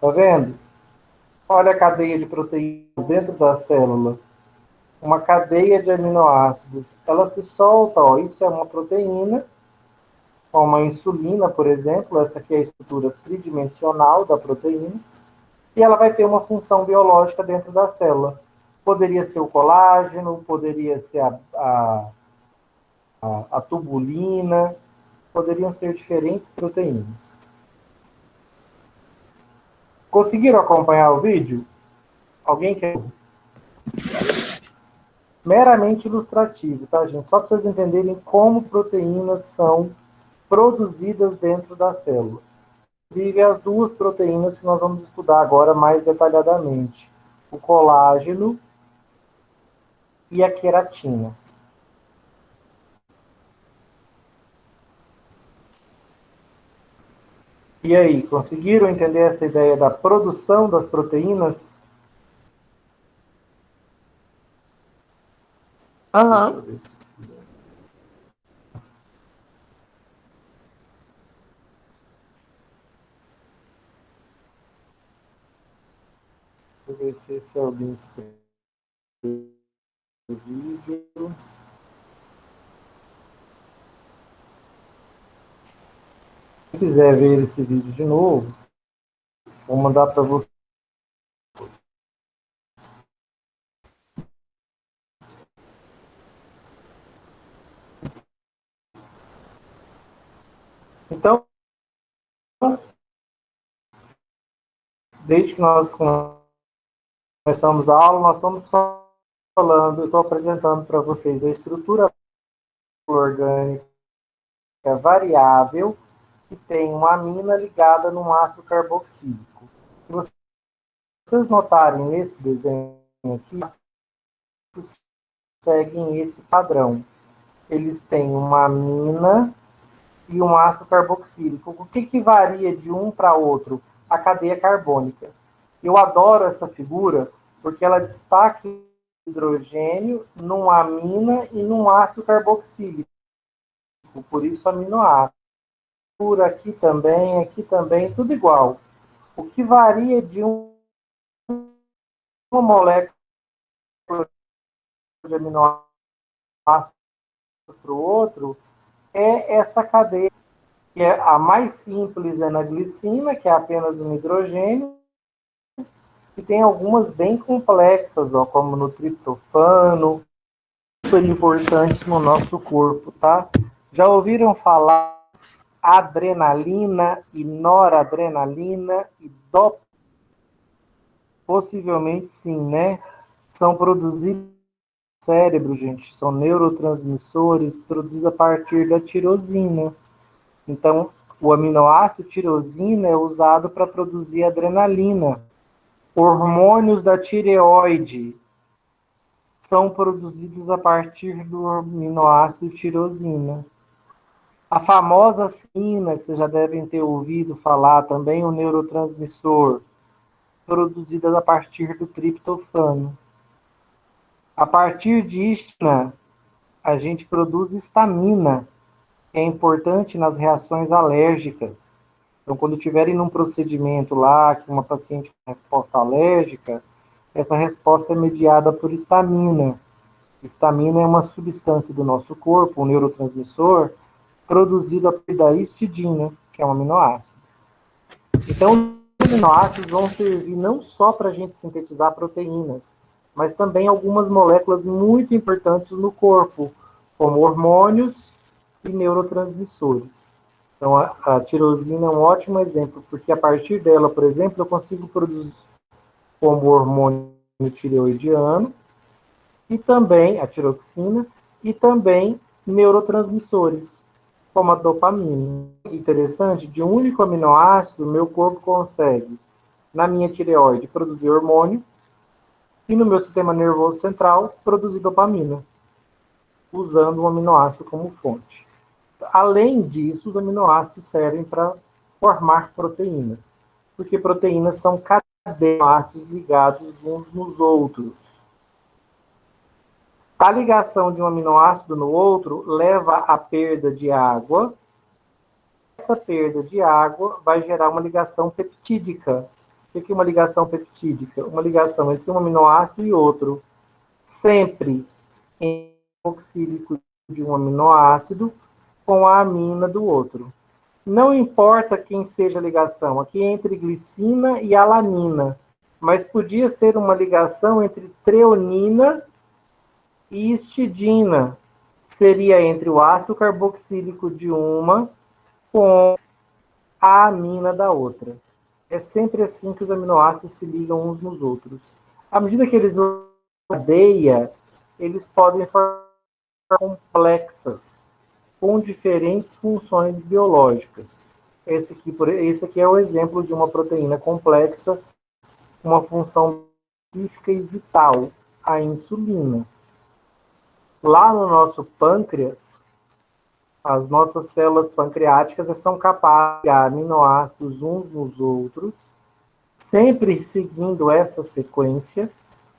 Tá vendo? Olha a cadeia de proteína dentro da célula. Uma cadeia de aminoácidos. Ela se solta, ó, isso é uma proteína, como a insulina, por exemplo. Essa aqui é a estrutura tridimensional da proteína. E ela vai ter uma função biológica dentro da célula. Poderia ser o colágeno, poderia ser a tubulina, poderiam ser diferentes proteínas. Conseguiram acompanhar o vídeo? Alguém quer? Meramente ilustrativo, tá, gente? Só para vocês entenderem como proteínas são produzidas dentro da célula. Inclusive as duas proteínas que nós vamos estudar agora mais detalhadamente. O colágeno e a queratina. E aí, conseguiram entender essa ideia da produção das proteínas? Aham. Deixa eu ver se... Deixa eu ver se esse é o link do vídeo. Se quiser ver esse vídeo de novo, vou mandar para você. Então, desde que nós começamos a aula, nós estamos falando, eu estou apresentando para vocês a estrutura orgânica variável que tem uma amina ligada num ácido carboxílico. Se vocês notarem nesse desenho aqui, seguem esse padrão. Eles têm uma amina e um ácido carboxílico. O que varia de um para outro? A cadeia carbônica. Eu adoro essa figura porque ela destaca o hidrogênio numa amina e num ácido carboxílico. Por isso aminoácido. Por aqui também, tudo igual. O que varia de uma molécula de aminoácido para o outro é essa cadeia, que é a mais simples é na glicina, que é apenas um hidrogênio, e tem algumas bem complexas, ó, como no triptofano, super importantes no nosso corpo, tá? Já ouviram falar adrenalina e noradrenalina e dopamina? Possivelmente sim, né? São produzidos cérebro, gente, são neurotransmissores produzidos a partir da tirosina. Então, o aminoácido tirosina é usado para produzir adrenalina. Hormônios da tireoide são produzidos a partir do aminoácido tirosina. A famosa sina, que vocês já devem ter ouvido falar, também um neurotransmissor, produzida a partir do triptofano. A partir de histamina, a gente produz histamina, que é importante nas reações alérgicas. Então, quando tiverem num procedimento lá, que uma paciente tem resposta alérgica, essa resposta é mediada por histamina. Histamina é uma substância do nosso corpo, um neurotransmissor, produzido a partir da histidina, que é um aminoácido. Então, os aminoácidos vão servir não só para a gente sintetizar proteínas, mas também algumas moléculas muito importantes no corpo, como hormônios e neurotransmissores. Então, a tirosina é um ótimo exemplo, porque a partir dela, por exemplo, eu consigo produzir como hormônio tireoidiano, e também a tiroxina, e também neurotransmissores, como a dopamina. Interessante, de um único aminoácido, meu corpo consegue, na minha tireoide, produzir hormônio, e no meu sistema nervoso central, produzir dopamina, usando um aminoácido como fonte. Além disso, os aminoácidos servem para formar proteínas, porque proteínas são cadeias de aminoácidos ligados uns nos outros. A ligação de um aminoácido no outro leva à perda de água. Essa perda de água vai gerar uma ligação peptídica. O que é uma ligação peptídica? Uma ligação entre um aminoácido e outro. Sempre em oxílico de um aminoácido com a amina do outro. Não importa quem seja a ligação, aqui é entre glicina e alanina, mas podia ser uma ligação entre treonina e histidina. Seria entre o ácido carboxílico de uma com a amina da outra. É sempre assim que os aminoácidos se ligam uns nos outros. À medida que eles cadeia, eles podem formar complexas, com diferentes funções biológicas. Esse aqui é o exemplo de uma proteína complexa, uma função específica e vital, a insulina. Lá no nosso pâncreas, as nossas células pancreáticas são capazes de ligar aminoácidos uns nos outros, sempre seguindo essa sequência,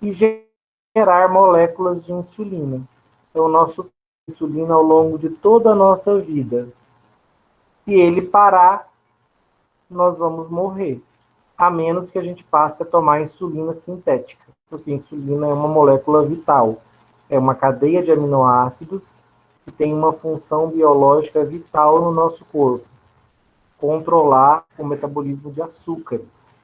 e gerar moléculas de insulina. Então, o nosso insulina ao longo de toda a nossa vida. Se ele parar, nós vamos morrer, a menos que a gente passe a tomar insulina sintética, porque a insulina é uma molécula vital, é uma cadeia de aminoácidos que tem uma função biológica vital no nosso corpo, controlar o metabolismo de açúcares.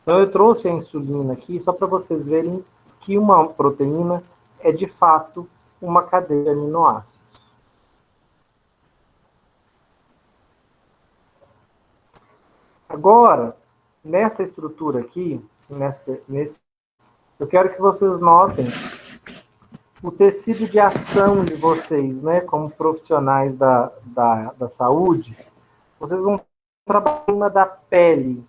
Então, eu trouxe a insulina aqui só para vocês verem que uma proteína é, de fato, uma cadeia de aminoácidos. Agora, nessa estrutura aqui, eu quero que vocês notem o tecido de ação de vocês, né, como profissionais da saúde. Vocês vão trabalhar em cima da pele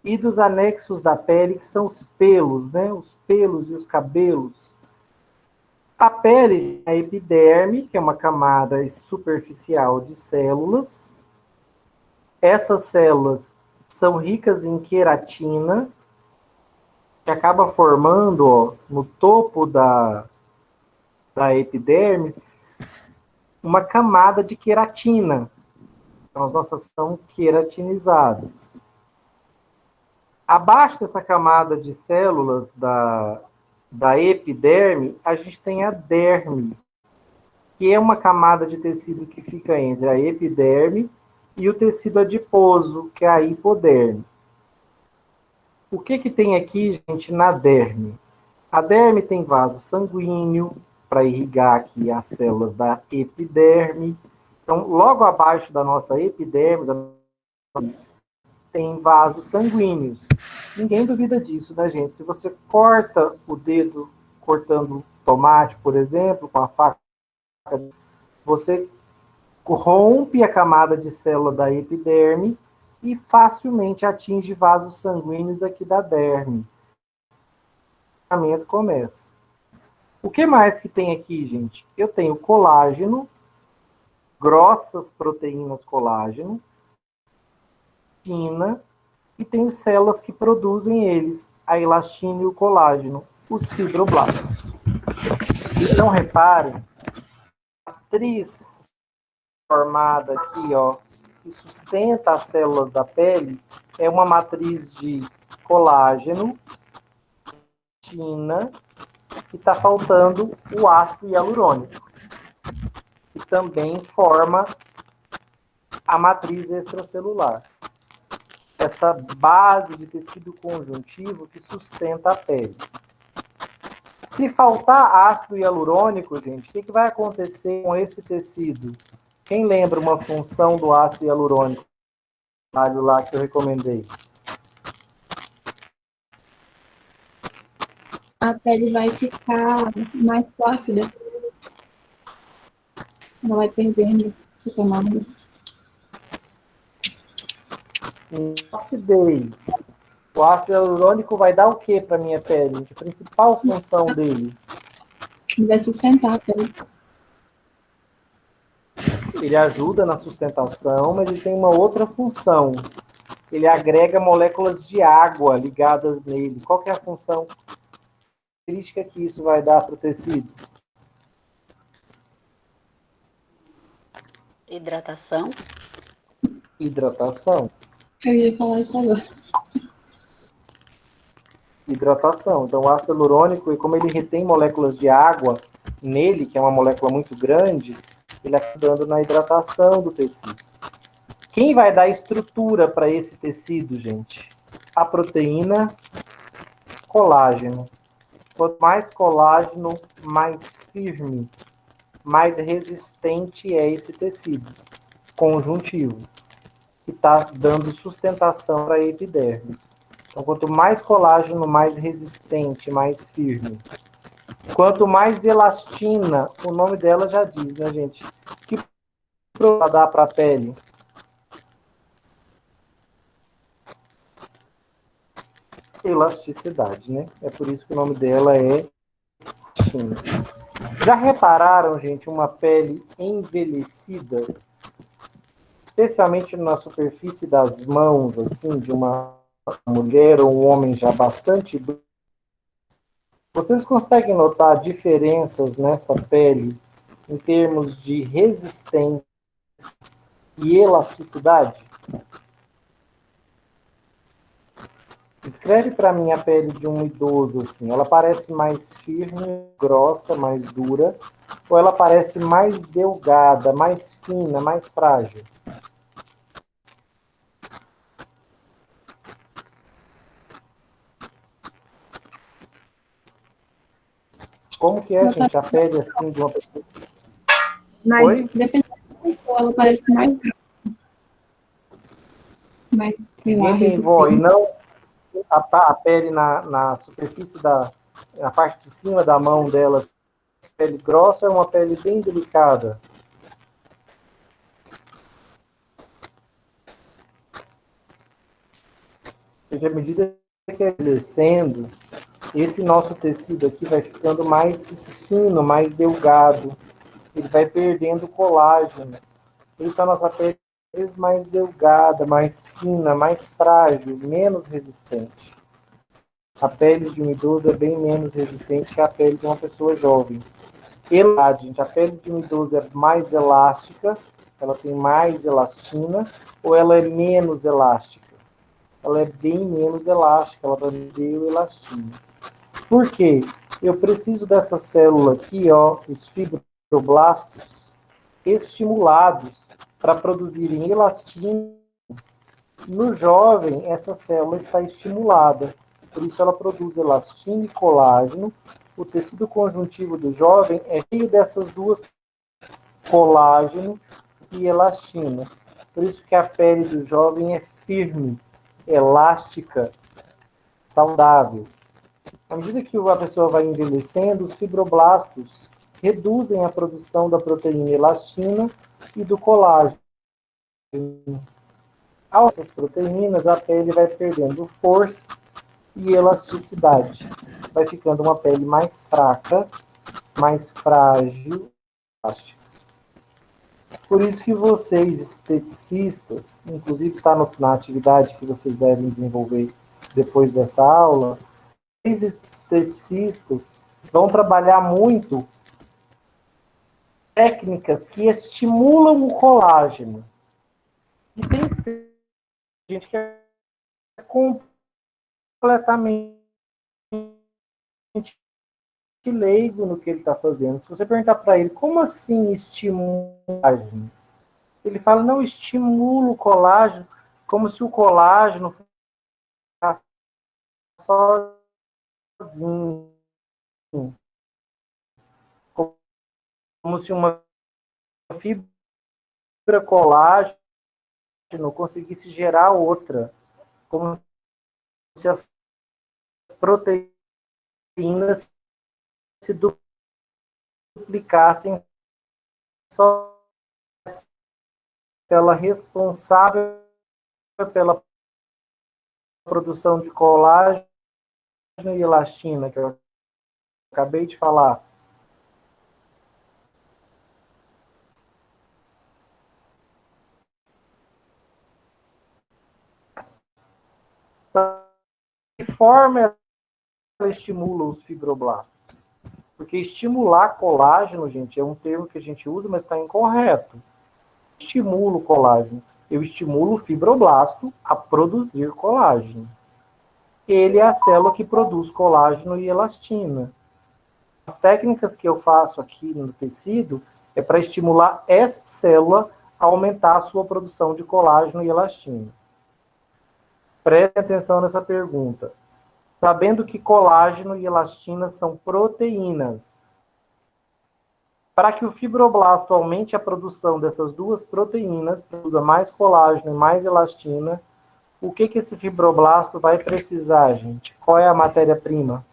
e dos anexos da pele, que são os pelos, né, os pelos e os cabelos. A pele é a epiderme, que é uma camada superficial de células. Essas células são ricas em queratina, que acaba formando, ó, no topo da epiderme, uma camada de queratina. Então, as nossas são queratinizadas. Abaixo dessa camada de células da epiderme, a gente tem a derme, que é uma camada de tecido que fica entre a epiderme e o tecido adiposo, que é a hipoderme. O que tem aqui, gente, na derme? A derme tem vaso sanguíneo para irrigar aqui as células da epiderme. Então, logo abaixo da nossa epiderme, tem vasos sanguíneos. Ninguém duvida disso, né, gente? Se você corta o dedo cortando tomate, por exemplo, com a faca, você rompe a camada de célula da epiderme e facilmente atinge vasos sanguíneos aqui da derme. O tratamento começa. O que mais que tem aqui, gente? Eu tenho colágeno, grossas proteínas colágeno, elastina, e tenho células que produzem eles, a elastina e o colágeno, os fibroblastos. Então, reparem, a matriz formada aqui, ó, que sustenta as células da pele, é uma matriz de colágeno, elastina, e está faltando o ácido hialurônico, que também forma a matriz extracelular. Essa base de tecido conjuntivo que sustenta a pele. Se faltar ácido hialurônico, gente, o que vai acontecer com esse tecido? Quem lembra uma função do ácido hialurônico lá que eu recomendei? A pele vai ficar mais flácida. Ela vai perdendo essa camada. Acidez. O ácido hialurônico vai dar o que para minha pele? A principal função dele? Ele vai sustentar a pele. Ele ajuda na sustentação, mas ele tem uma outra função. Ele agrega moléculas de água ligadas nele. Qual que é a função característica que isso vai dar para o tecido? Hidratação. Hidratação. Eu ia falar isso agora. Hidratação. Então, o ácido hialurônico, como ele retém moléculas de água nele, que é uma molécula muito grande, ele acaba dando na hidratação do tecido. Quem vai dar estrutura para esse tecido, gente? A proteína colágeno. Quanto mais colágeno, mais firme, mais resistente é esse tecido conjuntivo, que está dando sustentação para a epiderme. Então, quanto mais colágeno, mais resistente, mais firme. Quanto mais elastina, o nome dela já diz, né, gente? Que para dar para a pele? Elasticidade, né? É por isso que o nome dela é elastina. Já repararam, gente, uma pele envelhecida? Especialmente na superfície das mãos, assim, de uma mulher ou um homem já bastante. Vocês conseguem notar diferenças nessa pele em termos de resistência e elasticidade? Descreve para mim a pele de um idoso, assim. Ela parece mais firme, grossa, mais dura, ou ela parece mais delgada, mais fina, mais frágil? Como que é, gente, a pele assim de uma pessoa? Mas, Oi? dependendo da pessoa, ela parece mais sei lá, Ninguém tem vó, e resistente. não a pele na superfície na parte de cima da mão dela, pele grossa, é uma pele bem delicada. Porque à medida que é envelhecendo, esse nosso tecido aqui vai ficando mais fino, mais delgado. Ele vai perdendo colágeno. Por isso a nossa pele é mais delgada, mais fina, mais frágil, menos resistente. A pele de um idoso é bem menos resistente que a pele de uma pessoa jovem. Gente, a pele de um idoso é mais elástica, ela tem mais elastina, ou ela é menos elástica? Ela é bem menos elástica, ela vai perder o elastina. Por quê? Eu preciso dessa célula aqui, ó, os fibroblastos, estimulados para produzirem elastina. No jovem, essa célula está estimulada, por isso ela produz elastina e colágeno. O tecido conjuntivo do jovem é cheio dessas duas, colágeno e elastina. Por isso que a pele do jovem é firme, elástica, saudável. À medida que a pessoa vai envelhecendo, os fibroblastos reduzem a produção da proteína elastina e do colágeno. Ao essas proteínas, a pele vai perdendo força e elasticidade. Vai ficando uma pele mais fraca, mais frágil. Por isso que vocês, esteticistas, inclusive está na atividade que vocês devem desenvolver depois dessa aula, vocês, esteticistas, vão trabalhar muito técnicas que estimulam o colágeno. E tem gente que é completamente leigo no que ele está fazendo. Se você perguntar para ele, como assim estimula o colágeno? Ele fala, não, estimula o colágeno, como se o colágeno ficasse sozinho. Como se uma fibra colágeno conseguisse gerar outra. Como se as proteínas se duplicassem só ela responsável pela produção de colágeno e elastina, que eu acabei de falar. De que forma ela estimula os fibroblastos? Porque estimular colágeno, gente, é um termo que a gente usa, mas está incorreto. Estimulo o colágeno. Eu estimulo o fibroblasto a produzir colágeno. Ele é a célula que produz colágeno e elastina. As técnicas que eu faço aqui no tecido é para estimular essa célula a aumentar a sua produção de colágeno e elastina. Prestem atenção nessa pergunta. Sabendo que colágeno e elastina são proteínas. Para que o fibroblasto aumente a produção dessas duas proteínas, produza mais colágeno e mais elastina, o que esse fibroblasto vai precisar, gente? Qual é a matéria-prima?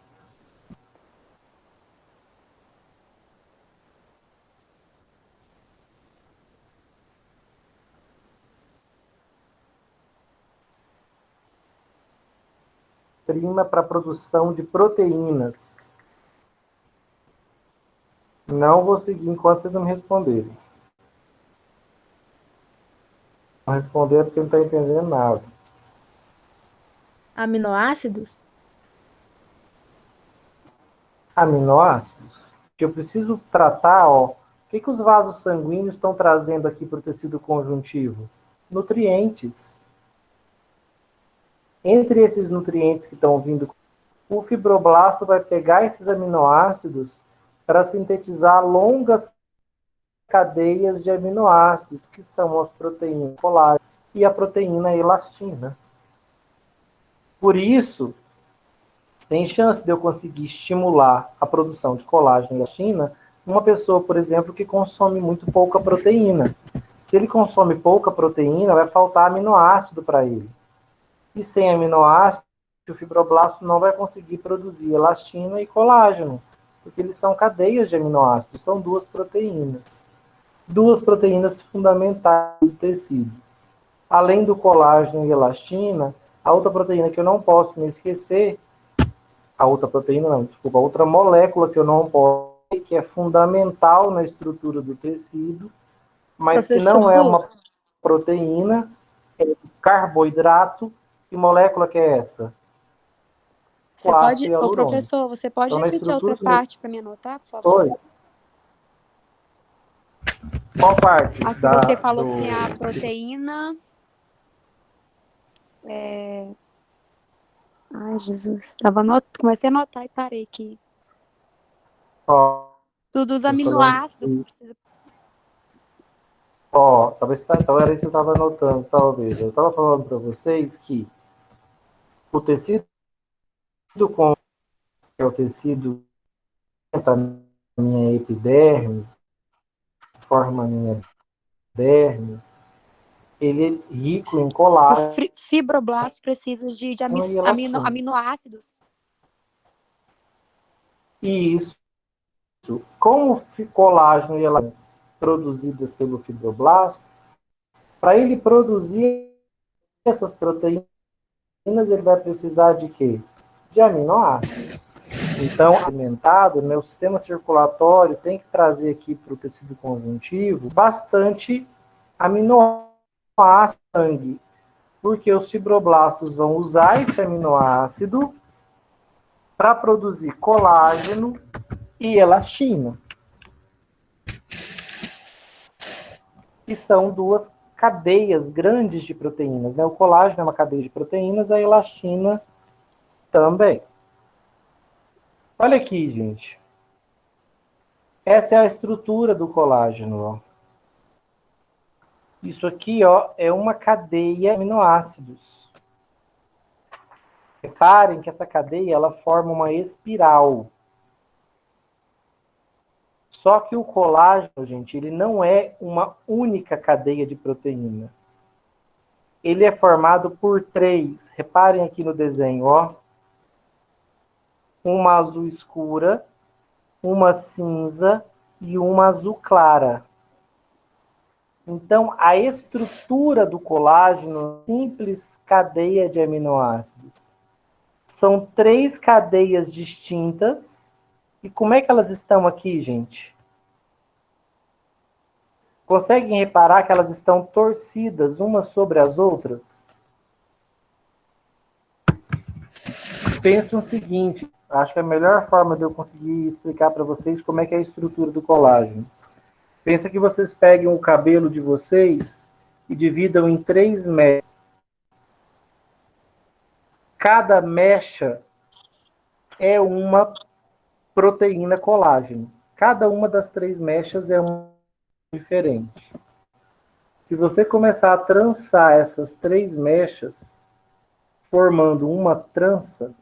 Prima para a produção de proteínas. Não vou seguir enquanto vocês não me responderem. Não responder porque não está entendendo nada. Aminoácidos? Aminoácidos? Eu preciso tratar, ó, o que os vasos sanguíneos estão trazendo aqui para o tecido conjuntivo? Nutrientes. Entre esses nutrientes que estão vindo, o fibroblasto vai pegar esses aminoácidos para sintetizar longas cadeias de aminoácidos, que são as proteínas colágeno e a proteína elastina. Por isso, sem chance de eu conseguir estimular a produção de colágeno e elastina, uma pessoa, por exemplo, que consome muito pouca proteína. Se ele consome pouca proteína, vai faltar aminoácido para ele. E sem aminoácido, o fibroblasto não vai conseguir produzir elastina e colágeno, porque eles são cadeias de aminoácidos, são duas proteínas. Duas proteínas fundamentais do tecido. Além do colágeno e elastina, a outra proteína que eu não posso me esquecer, a outra molécula que eu não posso, que é fundamental na estrutura do tecido, mas que não é uma proteína, é carboidrato. Que molécula que é essa? Você pode, ô professor, você pode então, repetir a outra parte para me anotar, por favor? Oi. Qual parte? Aqui você falou que a proteína... Ai, Jesus. Comecei a anotar e parei aqui. Tudo os aminoácidos. Talvez então era isso que eu estava anotando, talvez. Eu estava falando para vocês que o tecido que é o tecido da minha epiderme, forma a minha derme, ele é rico em colágeno. O fibroblasto precisa de aminoácidos. Isso. Como colágeno e elastina produzidas pelo fibroblasto, para ele produzir essas proteínas, ele vai precisar de quê? De aminoácidos. Então, alimentado, né, o sistema circulatório tem que trazer aqui para o tecido conjuntivo bastante aminoácido, sangue, porque os fibroblastos vão usar esse aminoácido para produzir colágeno e elastina. Que são duas cadeias grandes de proteínas, né? O colágeno é uma cadeia de proteínas, a elastina também. Olha aqui, gente. Essa é a estrutura do colágeno, ó. Isso aqui, ó, é uma cadeia de aminoácidos. Reparem que essa cadeia, ela forma uma espiral. Só que o colágeno, gente, ele não é uma única cadeia de proteína. Ele é formado por 3. Reparem aqui no desenho, ó. Uma azul escura, uma cinza e uma azul clara. Então, a estrutura do colágeno é uma simples cadeia de aminoácidos. São 3 cadeias distintas. E como é que elas estão aqui, gente? Conseguem reparar que elas estão torcidas umas sobre as outras? Penso o seguinte, acho que a melhor forma de eu conseguir explicar para vocês como é que é a estrutura do colágeno. Pensa que vocês peguem o cabelo de vocês e dividam em 3 mechas. Cada mecha é uma proteína colágeno. Cada uma das 3 mechas é uma diferente. Se você começar a trançar essas 3 mechas, formando uma trança,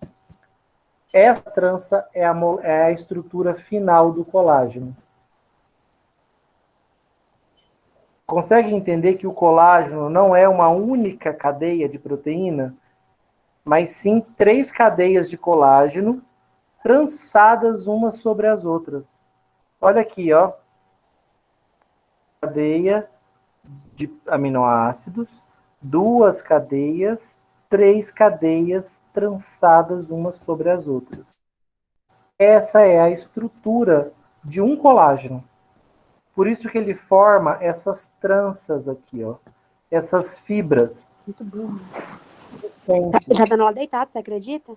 essa trança é a estrutura final do colágeno. Consegue entender que o colágeno não é uma única cadeia de proteína, mas sim 3 cadeias de colágeno trançadas umas sobre as outras. Olha aqui, ó. Cadeia de aminoácidos, 2 cadeias, 3 cadeias trançadas umas sobre as outras. Essa é a estrutura de um colágeno. Por isso que ele forma essas tranças aqui, ó. Essas fibras. Muito bom. Resistentes. Ele tá dando lá deitado, você acredita?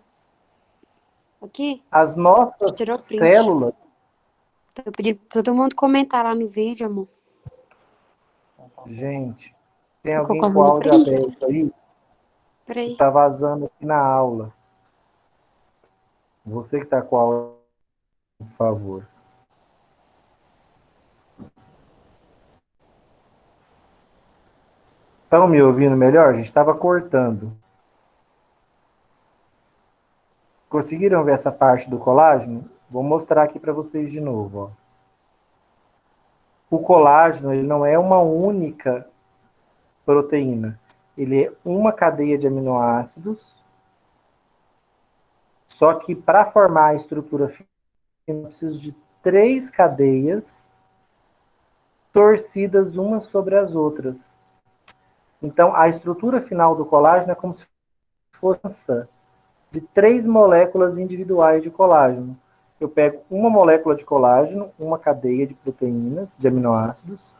Aqui? As nossas Tirou print. células. Tô pedindo pra todo mundo comentar lá no vídeo, amor. Gente, tem Ficou alguém com com o a áudio print? aberto aí? Peraí. Tá vazando aqui na aula. Você que tá com a aula, por favor. Estão me ouvindo melhor? A gente estava cortando. Conseguiram ver essa parte do colágeno? Vou mostrar aqui para vocês de novo, ó. O colágeno, ele não é uma única proteína. Ele é uma cadeia de aminoácidos. Só que para formar a estrutura final, eu preciso de 3 cadeias torcidas umas sobre as outras. Então, a estrutura final do colágeno é como se fosse de 3 moléculas individuais de colágeno. Eu pego uma molécula de colágeno, uma cadeia de proteínas, de aminoácidos,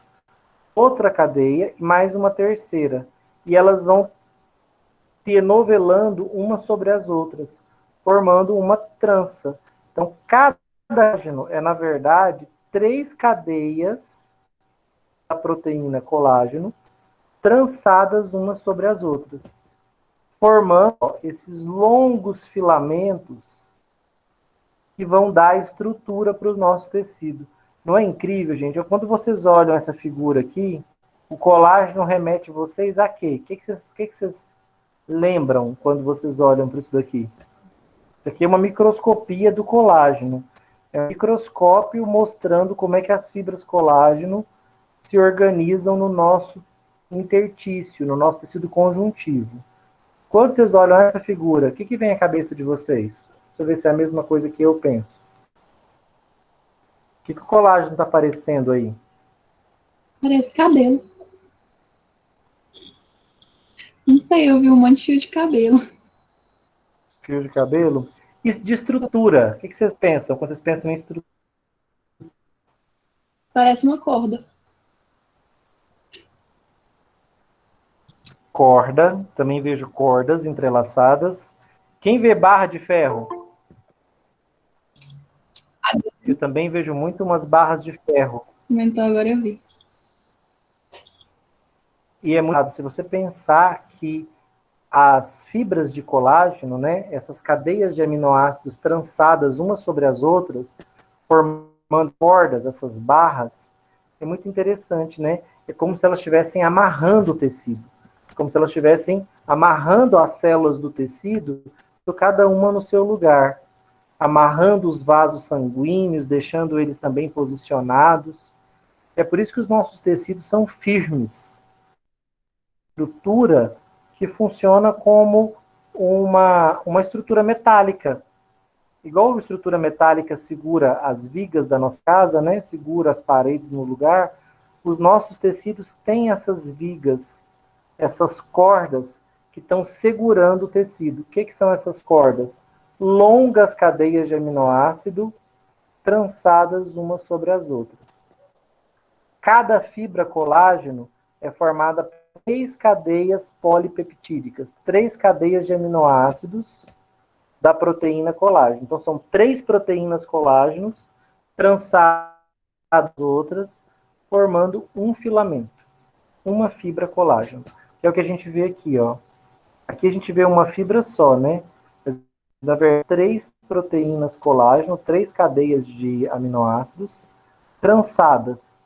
outra cadeia e mais uma terceira. E elas vão se enovelando uma sobre as outras, formando uma trança. Então, cada colágeno é, na verdade, 3 cadeias da proteína colágeno, trançadas umas sobre as outras, formando esses longos filamentos que vão dar estrutura para o nosso tecido. Não é incrível, gente? Quando vocês olham essa figura aqui, o colágeno remete vocês a quê? O que vocês lembram quando vocês olham para isso daqui? Isso aqui é uma microscopia do colágeno. É um microscópio mostrando como é que as fibras colágeno se organizam no nosso intertício, no nosso tecido conjuntivo. Quando vocês olham essa figura, o que vem à cabeça de vocês? Deixa eu ver se é a mesma coisa que eu penso. que o colágeno está parecendo aí? Parece cabelo. Não sei, eu vi um monte de fio de cabelo. Fio de cabelo? E de estrutura, o que vocês pensam quando vocês pensam em estrutura? Parece uma corda. Corda, também vejo cordas entrelaçadas. Quem vê barra de ferro? Eu também vejo muito umas barras de ferro. Então agora eu vi. E é muito, se você pensar que as fibras de colágeno, né, essas cadeias de aminoácidos trançadas umas sobre as outras, formando cordas, essas barras, é muito interessante, né? É como se elas estivessem amarrando o tecido, como se elas estivessem amarrando as células do tecido, cada uma no seu lugar, amarrando os vasos sanguíneos, deixando eles também posicionados. É por isso que os nossos tecidos são firmes. Estrutura que funciona como uma estrutura metálica. Igual a estrutura metálica segura as vigas da nossa casa, né? Segura as paredes no lugar, os nossos tecidos têm essas vigas, essas cordas que estão segurando o tecido. O que são essas cordas? Longas cadeias de aminoácido trançadas umas sobre as outras. Cada fibra colágeno é formada por 3 cadeias polipeptídicas, 3 cadeias de aminoácidos da proteína colágeno. Então, são 3 proteínas colágenos trançadas outras, formando um filamento, uma fibra colágeno. Que é o que a gente vê aqui, ó. Aqui a gente vê uma fibra só, né? Na verdade, 3 proteínas colágeno, 3 cadeias de aminoácidos trançadas,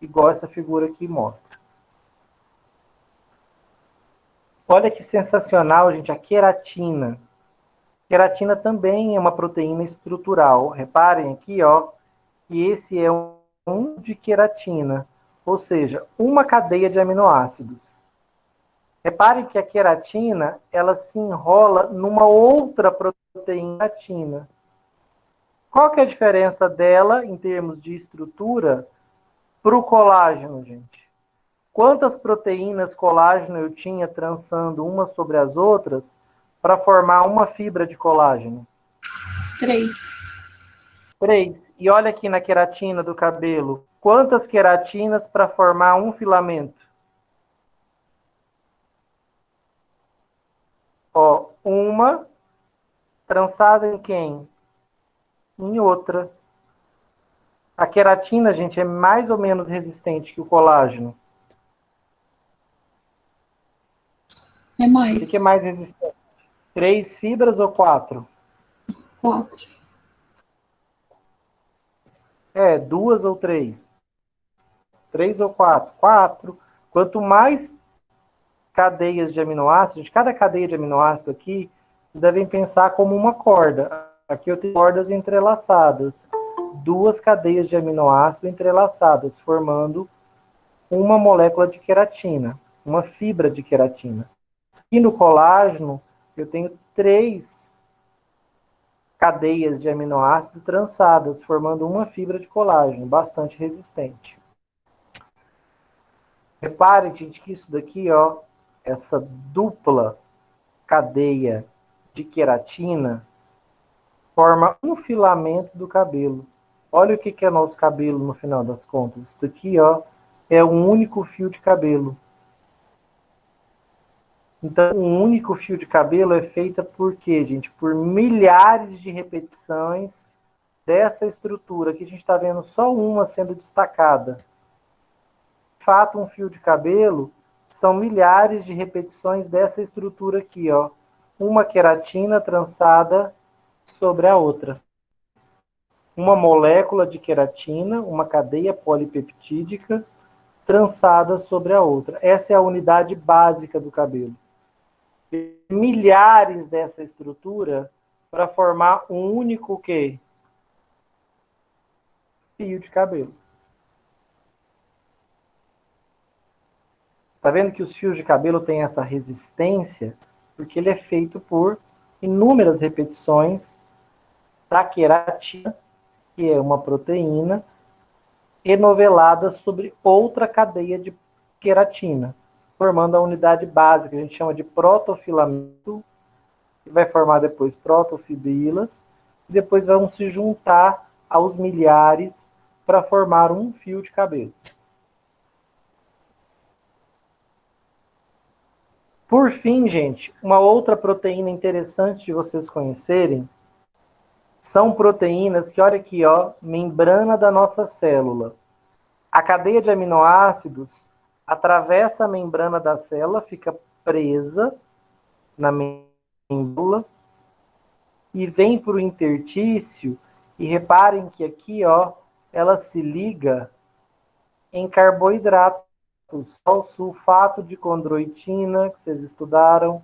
igual essa figura aqui mostra. Olha que sensacional, gente, a queratina. Queratina também é uma proteína estrutural. Reparem aqui, ó, que esse é um de queratina, ou seja, uma cadeia de aminoácidos. Reparem que a queratina, ela se enrola numa outra proteína queratina. Qual que é a diferença dela, em termos de estrutura, para o colágeno, gente? Quantas proteínas colágeno eu tinha trançando umas sobre as outras para formar uma fibra de colágeno? 3. 3. E olha aqui na queratina do cabelo. Quantas queratinas para formar um filamento? Ó, uma trançada em quem? Em outra. A queratina, gente, é mais ou menos resistente que o colágeno. É mais. O que é mais resistente? 3 fibras ou 4? 4. É, 2 ou 3? 3 ou 4? 4. Quanto mais cadeias de aminoácidos, de cada cadeia de aminoácido aqui, vocês devem pensar como uma corda. Aqui eu tenho cordas entrelaçadas. 2 cadeias de aminoácido entrelaçadas, formando uma molécula de queratina, uma fibra de queratina. E no colágeno, eu tenho 3 cadeias de aminoácido trançadas, formando uma fibra de colágeno, bastante resistente. Reparem, gente, que isso daqui, ó, essa dupla cadeia de queratina forma um filamento do cabelo. Olha o que é nosso cabelo no final das contas. Isso daqui, ó, é um único fio de cabelo. Então, um único fio de cabelo é feita por quê, gente? Por milhares de repetições dessa estrutura. Aqui a gente está vendo só uma sendo destacada. De fato, um fio de cabelo são milhares de repetições dessa estrutura aqui, ó. Uma queratina trançada sobre a outra. Uma molécula de queratina, uma cadeia polipeptídica trançada sobre a outra. Essa é a unidade básica do cabelo. Milhares dessa estrutura para formar um único quê? Fio de cabelo. Tá vendo que os fios de cabelo têm essa resistência? Porque ele é feito por inúmeras repetições da queratina, que é uma proteína enoveladas sobre outra cadeia de queratina, formando a unidade básica, que a gente chama de protofilamento, que vai formar depois protofibrilas, e depois vão se juntar aos milhares para formar um fio de cabelo. Por fim, gente, uma outra proteína interessante de vocês conhecerem são proteínas que, olha aqui, ó, membrana da nossa célula. A cadeia de aminoácidos atravessa a membrana da célula, fica presa na membrana e vem para o intertício. E reparem que aqui, ó, ela se liga em carboidratos, o sulfato de condroitina, que vocês estudaram,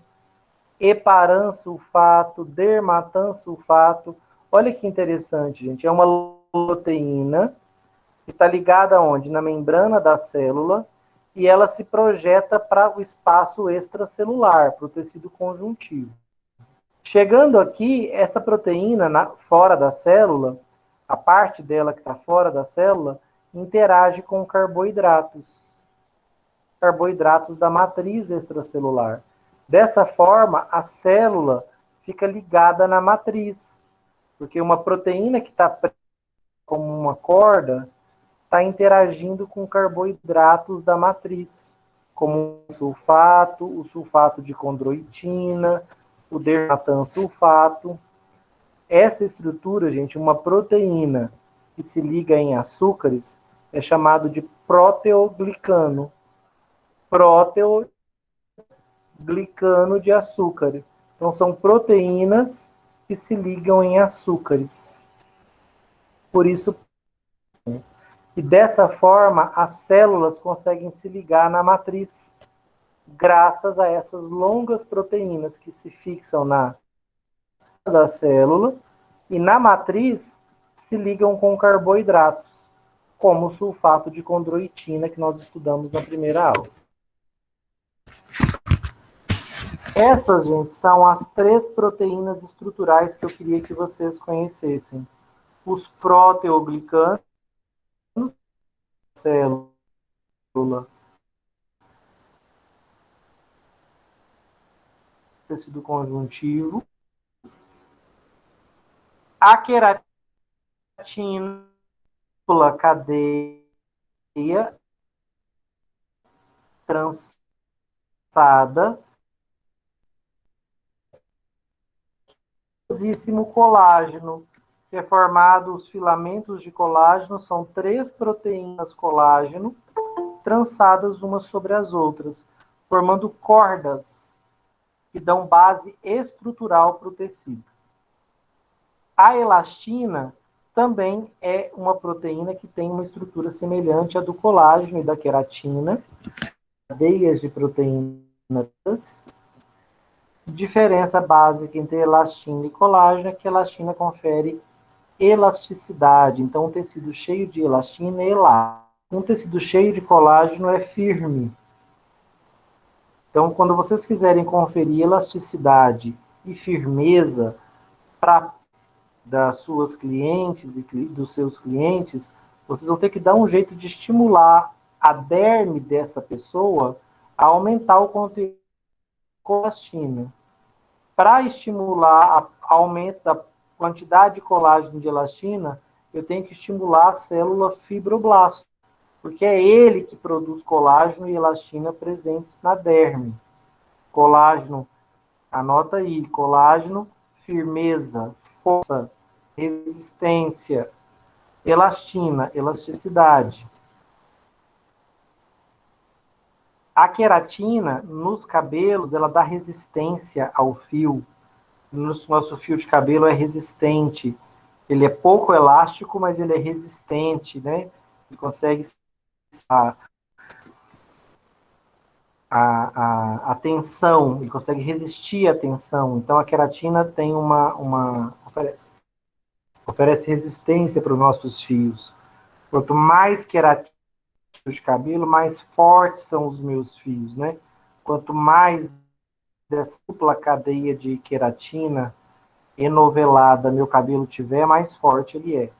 heparansulfato, dermatansulfato. Olha que interessante, gente. É uma proteína que está ligada aonde? Na membrana da célula, e ela se projeta para o espaço extracelular, para o tecido conjuntivo. Chegando aqui, essa proteína fora da célula, a parte dela que está fora da célula, interage com carboidratos da matriz extracelular. Dessa forma, a célula fica ligada na matriz, porque uma proteína que está como uma corda está interagindo com carboidratos da matriz, como o sulfato de condroitina, o dermatansulfato. Essa estrutura, gente, uma proteína que se liga em açúcares, é chamado de proteoglicano. Proteoglicano de açúcar. Então, são proteínas que se ligam em açúcares. Por isso, e dessa forma, as células conseguem se ligar na matriz, graças a essas longas proteínas que se fixam na da célula e na matriz se ligam com carboidratos, como o sulfato de condroitina que nós estudamos na primeira aula. Essas, gente, são as 3 proteínas estruturais que eu queria que vocês conhecessem. Os proteoglicanos, célula, tecido conjuntivo, a queratina, cadeia trançada, colágeno, que é formado, os filamentos de colágeno são 3 proteínas colágeno trançadas umas sobre as outras, formando cordas que dão base estrutural para o tecido. A elastina também é uma proteína que tem uma estrutura semelhante à do colágeno e da queratina, cadeias de proteínas. Diferença básica entre elastina e colágeno é que a elastina confere elasticidade. Então, um tecido cheio de elastina é elástico. Um tecido cheio de colágeno é firme. Então, quando vocês quiserem conferir elasticidade e firmeza das suas clientes e dos seus clientes, vocês vão ter que dar um jeito de estimular a derme dessa pessoa a aumentar o conteúdo de elastina. Para estimular o aumento da quantidade de colágeno de elastina, eu tenho que estimular a célula fibroblasto, porque é ele que produz colágeno e elastina presentes na derme. Colágeno, anota aí, colágeno, firmeza, força, resistência, elastina, elasticidade. A queratina, nos cabelos, ela dá resistência ao fio. Nosso fio de cabelo é resistente. Ele é pouco elástico, mas ele é resistente, né? Ele consegue a tensão, ele consegue resistir à tensão. Então, a queratina tem oferece resistência para os nossos fios. Quanto mais queratina de cabelo, mais fortes são os meus fios, né? Quanto mais dessa dupla cadeia de queratina enovelada meu cabelo tiver, mais forte ele é.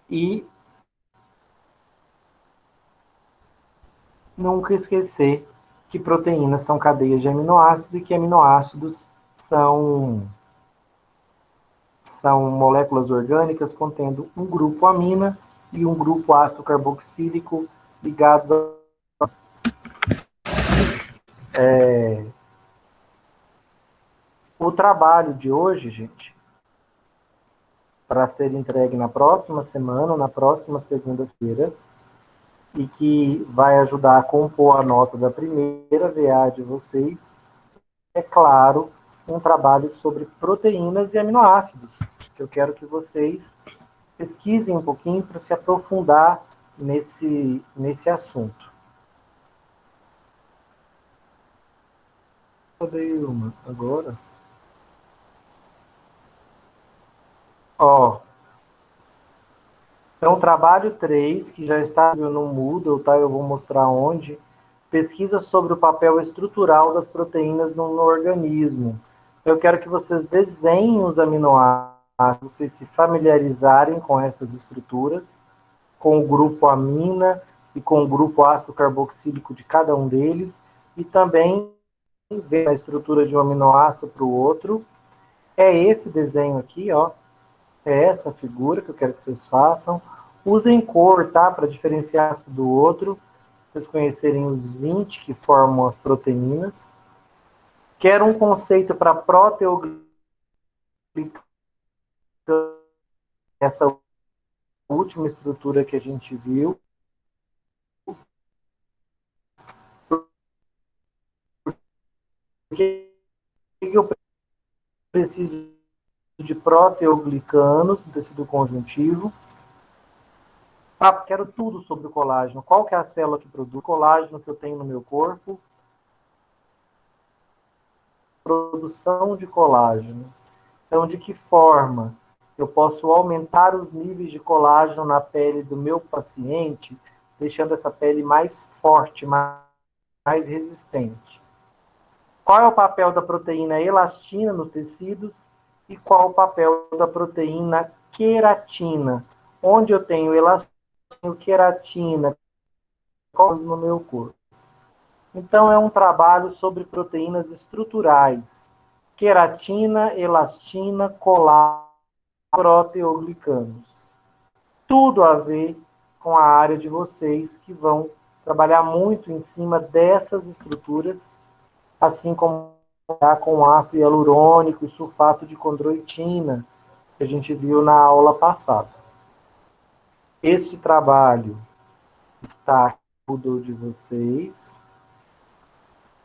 E nunca esquecer que proteínas são cadeias de aminoácidos e que aminoácidos são moléculas orgânicas contendo um grupo amina e um grupo ácido carboxílico ligados o trabalho de hoje, gente, para ser entregue na próxima semana, na próxima segunda-feira, e que vai ajudar a compor a nota da primeira VA de vocês, é claro, um trabalho sobre proteínas e aminoácidos, que eu quero que vocês pesquisem um pouquinho para se aprofundar nesse assunto. Eu dei uma agora. Então, trabalho 3, que já está no Moodle, tá? Eu vou mostrar onde. Pesquisa sobre o papel estrutural das proteínas no organismo. Eu quero que vocês desenhem os aminoácidos, vocês se familiarizarem com essas estruturas, com o grupo amina e com o grupo ácido carboxílico de cada um deles, e também ver a estrutura de um aminoácido para o outro. É esse desenho aqui, ó. É essa figura que eu quero que vocês façam. Usem cor, tá? Para diferenciar do outro. Vocês conhecerem os 20 que formam as proteínas. Quero um conceito para proteoglicano. Essa última estrutura que a gente viu. Por que eu preciso de proteoglicanos do tecido conjuntivo? Quero tudo sobre o colágeno. Qual que é a célula que produz colágeno que eu tenho no meu corpo? Produção de colágeno. Então, de que forma eu posso aumentar os níveis de colágeno na pele do meu paciente, deixando essa pele mais forte, mais resistente? Qual é o papel da proteína elastina nos tecidos e qual o papel da proteína queratina? Onde eu tenho elastina, queratina no meu corpo. Então, é um trabalho sobre proteínas estruturais. Queratina, elastina, colágeno, proteoglicanos. Tudo a ver com a área de vocês que vão trabalhar muito em cima dessas estruturas, assim como com ácido hialurônico e sulfato de condroitina, que a gente viu na aula passada. Este trabalho está no Moodle de vocês.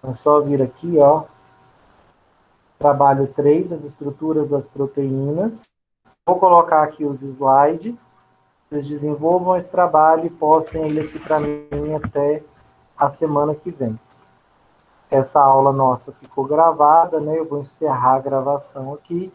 É só vir aqui, ó. Trabalho 3, as estruturas das proteínas. Vou colocar aqui os slides. Vocês desenvolvam esse trabalho e postem ele aqui para mim até a semana que vem. Essa aula nossa ficou gravada, né? Eu vou encerrar a gravação aqui.